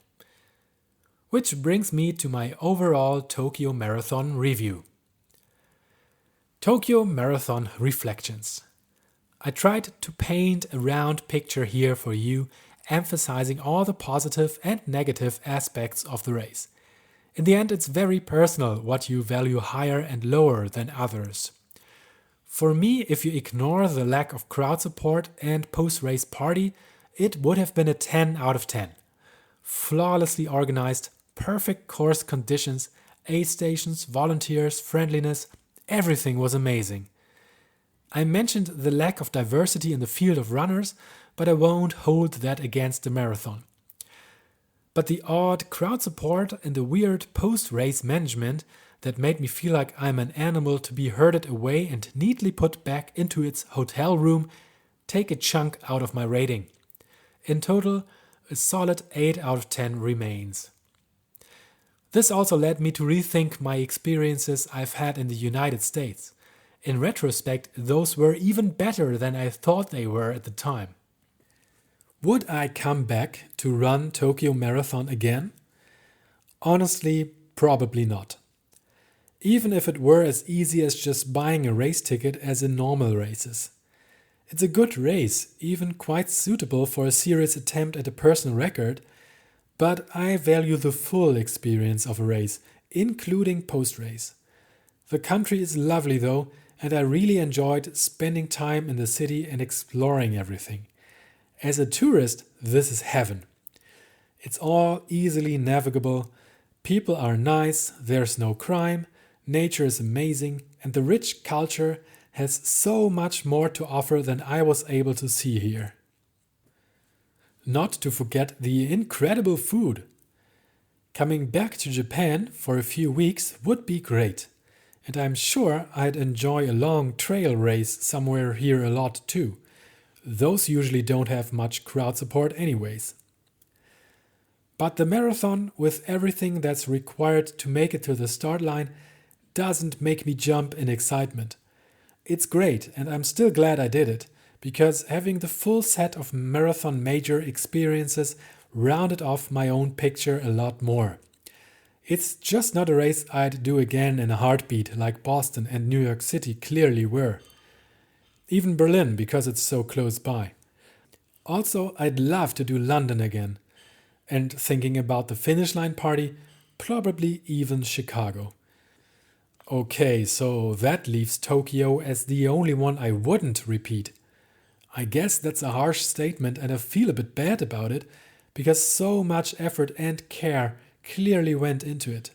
Which brings me to my overall Tokyo Marathon review. Tokyo Marathon Reflections. I tried to paint a round picture here for you, emphasizing all the positive and negative aspects of the race. In the end, it's very personal what you value higher and lower than others. For me, if you ignore the lack of crowd support and post-race party, it would have been a 10 out of 10. Flawlessly organized, perfect course conditions, aid stations, volunteers, friendliness, everything was amazing. I mentioned the lack of diversity in the field of runners, but I won't hold that against the marathon. But the odd crowd support and the weird post-race management that made me feel like I'm an animal to be herded away and neatly put back into its hotel room take a chunk out of my rating. In total, a solid 8 out of 10 remains. This also led me to rethink my experiences I've had in the United States. In retrospect, those were even better than I thought they were at the time. Would I come back to run Tokyo Marathon again? Honestly, probably not. Even if it were as easy as just buying a race ticket as in normal races. It's a good race, even quite suitable for a serious attempt at a personal record, but I value the full experience of a race, including post-race. The country is lovely though, and I really enjoyed spending time in the city and exploring everything. As a tourist, this is heaven. It's all easily navigable, people are nice, there's no crime, nature is amazing, and the rich culture has so much more to offer than I was able to see here. Not to forget the incredible food. Coming back to Japan for a few weeks would be great, and I'm sure I'd enjoy a long trail race somewhere here a lot too. Those usually don't have much crowd support anyways. But the marathon, with everything that's required to make it to the start line, doesn't make me jump in excitement. It's great, and I'm still glad I did it, because having the full set of marathon major experiences rounded off my own picture a lot more. It's just not a race I'd do again in a heartbeat like Boston and New York City clearly were. Even Berlin, because it's so close by. Also, I'd love to do London again. And thinking about the finish line party, probably even Chicago. Okay, so that leaves Tokyo as the only one I wouldn't repeat. I guess that's a harsh statement and I feel a bit bad about it, because so much effort and care clearly went into it.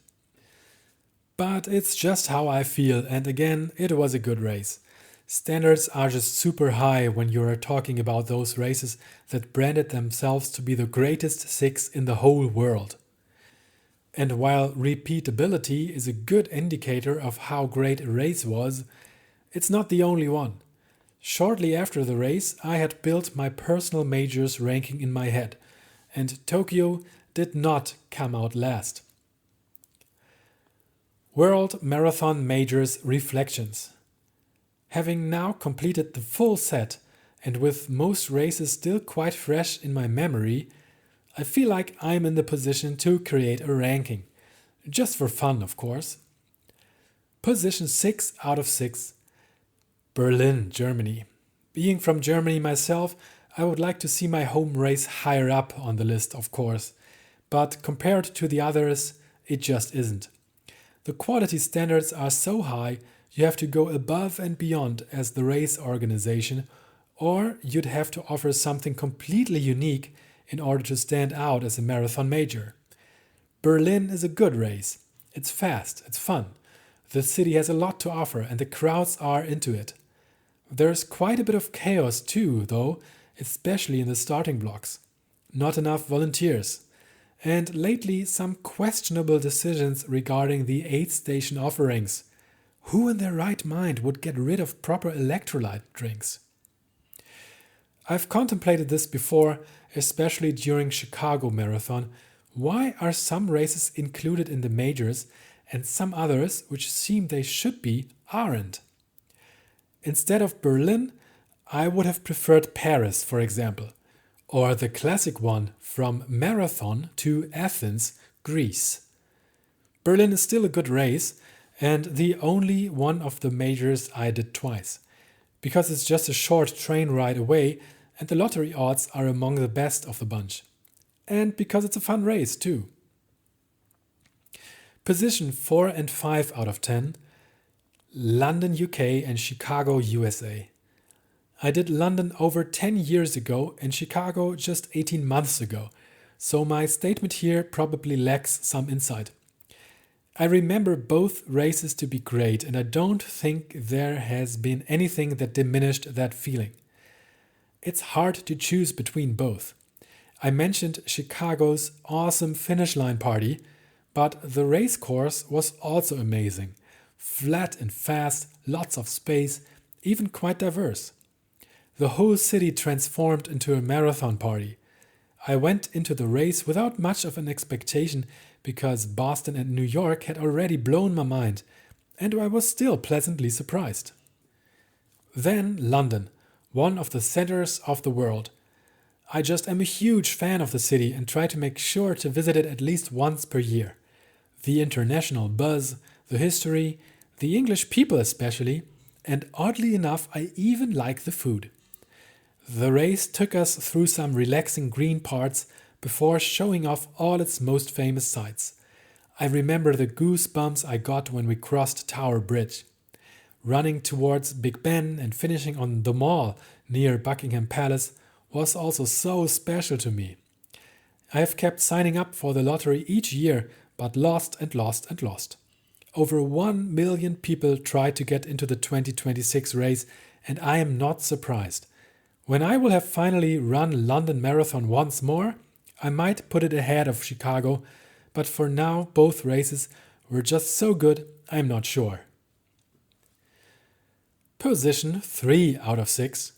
But it's just how I feel, and again, it was a good race. Standards are just super high when you're talking about those races that branded themselves to be the greatest 6 in the whole world. And while repeatability is a good indicator of how great a race was, it's not the only one. Shortly after the race, I had built my personal majors ranking in my head, and Tokyo did not come out last. World Marathon Majors Reflections. Having now completed the full set, and with most races still quite fresh in my memory, I feel like I'm in the position to create a ranking. Just for fun, of course. Position 6 out of 6. Berlin, Germany. Being from Germany myself, I would like to see my home race higher up on the list, of course. But compared to the others, it just isn't. The quality standards are so high, you have to go above and beyond as the race organization, or you'd have to offer something completely unique in order to stand out as a marathon major. Berlin is a good race. It's fast, it's fun. The city has a lot to offer and the crowds are into it. There's quite a bit of chaos too, though, especially in the starting blocks. Not enough volunteers. and lately some questionable decisions regarding the aid station offerings. Who in their right mind would get rid of proper electrolyte drinks? I've contemplated this before, especially during Chicago Marathon. Why are some races included in the majors and some others, which seem they should be, aren't? Instead of Berlin, I would have preferred Paris, for example, or the classic one from Marathon to Athens, Greece. Berlin is still a good race, and the only one of the majors I did twice, because it's just a short train ride away and the lottery odds are among the best of the bunch. And because it's a fun race too. Position 4 and 5 out of 10, London, UK and Chicago, USA. I did London over 10 years ago and Chicago just 18 months ago, so my statement here probably lacks some insight. I remember both races to be great and I don't think there has been anything that diminished that feeling. It's hard to choose between both. I mentioned Chicago's awesome finish line party, but the race course was also amazing. Flat and fast, lots of space, even quite diverse. The whole city transformed into a marathon party. I went into the race without much of an expectation because Boston and New York had already blown my mind, and I was still pleasantly surprised. Then London, one of the centers of the world. I just am a huge fan of the city and try to make sure to visit it at least once per year. The international buzz, the history, the English people especially, and oddly enough, I even like the food. The race took us through some relaxing green parts before showing off all its most famous sights. I remember the goosebumps I got when we crossed Tower Bridge. Running towards Big Ben and finishing on the Mall near Buckingham Palace was also so special to me. I have kept signing up for the lottery each year, but lost and lost and lost. Over 1 million people tried to get into the 2026 race, and I am not surprised. When I will have finally run London Marathon once more, I might put it ahead of Chicago, but for now both races were just so good, I'm not sure. Position 3 out of 6,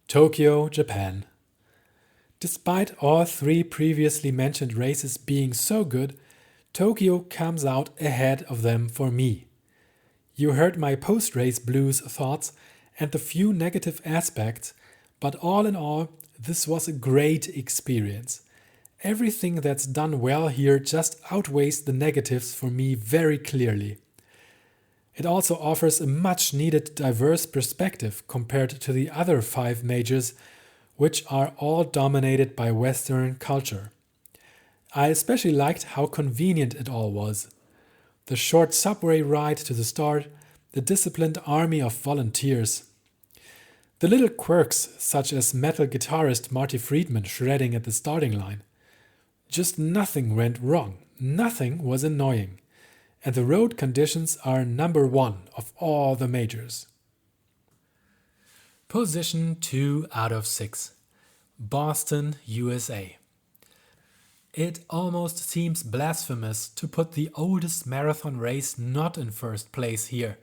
Tokyo, Japan. Despite all three previously mentioned races being so good, Tokyo comes out ahead of them for me. You heard my post-race blues thoughts and the few negative aspects, but all in all, this was a great experience. Everything that's done well here just outweighs the negatives for me very clearly. It also offers a much needed diverse perspective compared to the other 5 majors, which are all dominated by Western culture. I especially liked how convenient it all was. The short subway ride to the start, the disciplined army of volunteers. The little quirks such as metal guitarist Marty Friedman shredding at the starting line. Just nothing went wrong, nothing was annoying. And the road conditions are number 1 of all the majors. Position 2 out of 6. Boston, USA. It almost seems blasphemous to put the oldest marathon race not in first place here.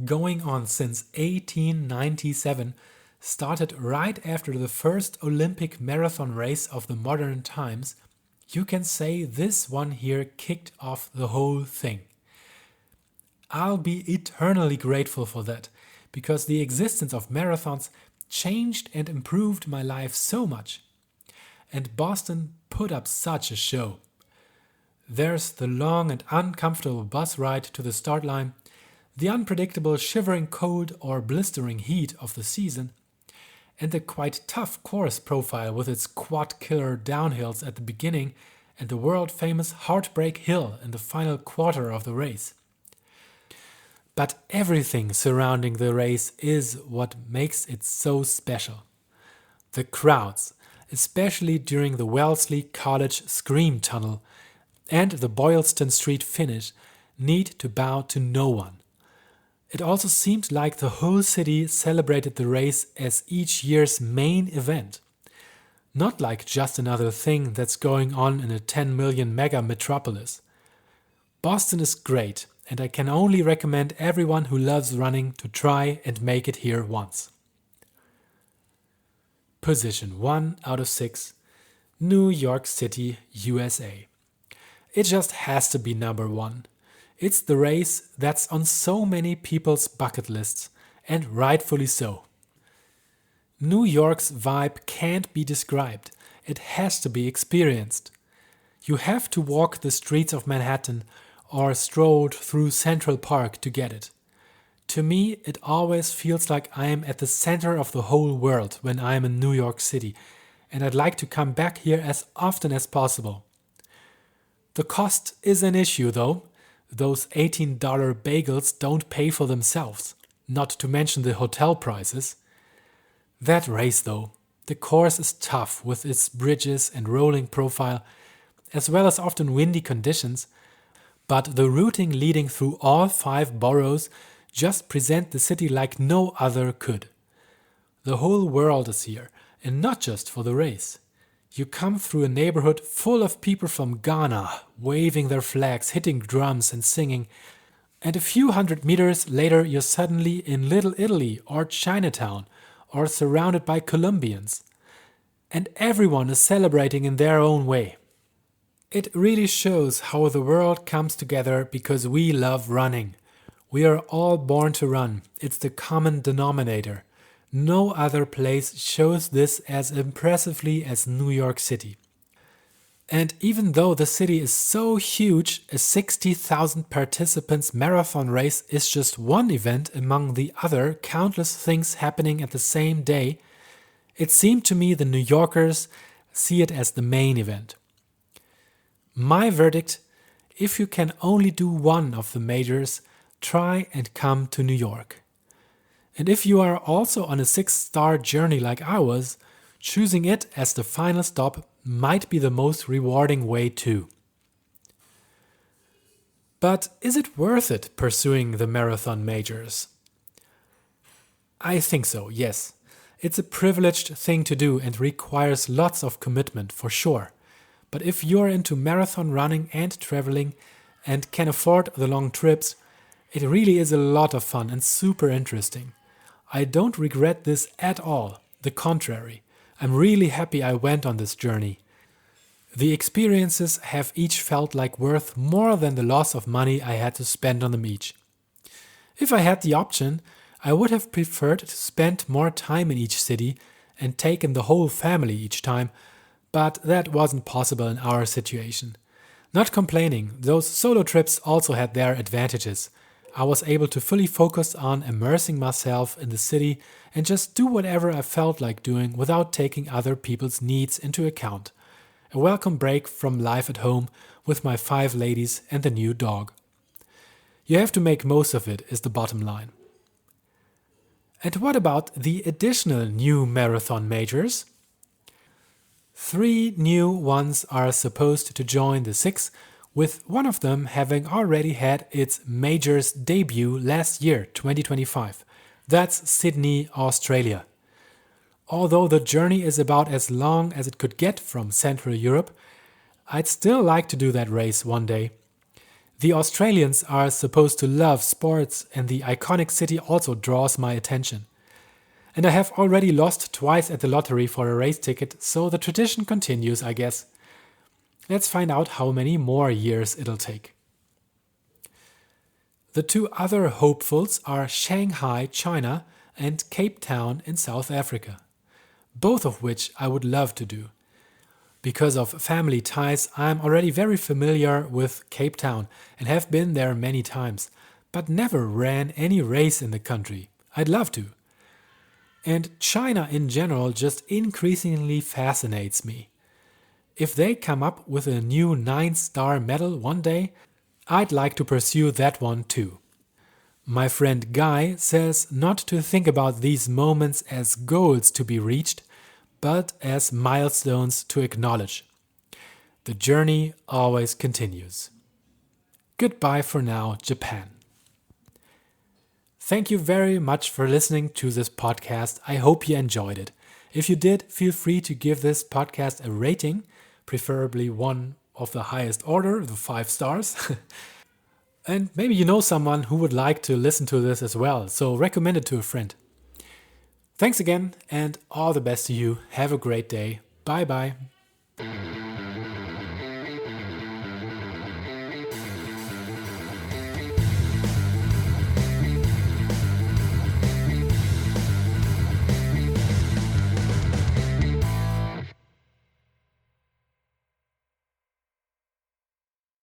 Going on since 1897, started right after the first Olympic marathon race of the modern times, you can say this one here kicked off the whole thing. I'll be eternally grateful for that, because the existence of marathons changed and improved my life so much. And Boston put up such a show. There's the long and uncomfortable bus ride to the start line, the unpredictable shivering cold or blistering heat of the season, and the quite tough course profile with its quad killer downhills at the beginning and the world-famous Heartbreak Hill in the final quarter of the race. But everything surrounding the race is what makes it so special. The crowds, especially during the Wellesley College Scream Tunnel and the Boylston Street finish, need to bow to no one. It also seemed like the whole city celebrated the race as each year's main event. Not like just another thing that's going on in a 10 million mega metropolis. Boston is great, and I can only recommend everyone who loves running to try and make it here once. Position 1 out of 6, New York City, USA. It just has to be number 1. It's the race that's on so many people's bucket lists, and rightfully so. New York's vibe can't be described. It has to be experienced. You have to walk the streets of Manhattan or stroll through Central Park to get it. To me, it always feels like I am at the center of the whole world when I am in New York City, and I'd like to come back here as often as possible. The cost is an issue though. Those $18 bagels don't pay for themselves, not to mention the hotel prices. That race though, the course is tough with its bridges and rolling profile, as well as often windy conditions, but the routing leading through all 5 boroughs just present the city like no other could. The whole world is here, and not just for the race. You come through a neighborhood full of people from Ghana, waving their flags, hitting drums and singing, and a few hundred meters later you're suddenly in Little Italy or Chinatown, or surrounded by Colombians. And everyone is celebrating in their own way. It really shows how the world comes together because we love running. We are all born to run. It's the common denominator. No other place shows this as impressively as New York City. And even though the city is so huge, a 60,000 participants marathon race is just one event among the other countless things happening at the same day. It seemed to me the New Yorkers see it as the main event. My verdict: if you can only do one of the majors, try and come to New York. And if you are also on a 6-star journey like I was, choosing it as the final stop might be the most rewarding way too. But is it worth it pursuing the marathon majors? I think so, yes. It's a privileged thing to do and requires lots of commitment for sure. But if you're into marathon running and traveling and can afford the long trips, it really is a lot of fun and super interesting. I don't regret this at all. The contrary, I'm really happy I went on this journey. The experiences have each felt like worth more than the loss of money I had to spend on them each. If I had the option, I would have preferred to spend more time in each city and taken the whole family each time, but that wasn't possible in our situation. Not complaining, those solo trips also had their advantages. I was able to fully focus on immersing myself in the city and just do whatever I felt like doing without taking other people's needs into account. A welcome break from life at home with my 5 ladies and the new dog. You have to make most of it, is the bottom line. And what about the additional new marathon majors? 3 new ones are supposed to join the 6, with one of them having already had its majors debut last year, 2025. That's Sydney, Australia. Although the journey is about as long as it could get from Central Europe, I'd still like to do that race one day. The Australians are supposed to love sports, and the iconic city also draws my attention. And I have already lost twice at the lottery for a race ticket, so the tradition continues, I guess. Let's find out how many more years it'll take. The 2 other hopefuls are Shanghai, China, and Cape Town in South Africa, both of which I would love to do. Because of family ties, I'm already very familiar with Cape Town and have been there many times, but never ran any race in the country. I'd love to. And China in general just increasingly fascinates me. If they come up with a new 9-star medal one day, I'd like to pursue that one too. My friend Guy says not to think about these moments as goals to be reached, but as milestones to acknowledge. The journey always continues. Goodbye for now, Japan. Thank you very much for listening to this podcast. I hope you enjoyed it. If you did, feel free to give this podcast a rating, preferably one of the highest order, the 5 stars. And maybe you know someone who would like to listen to this as well, so recommend it to a friend. Thanks again, and all the best to you. Have a great day. Bye bye.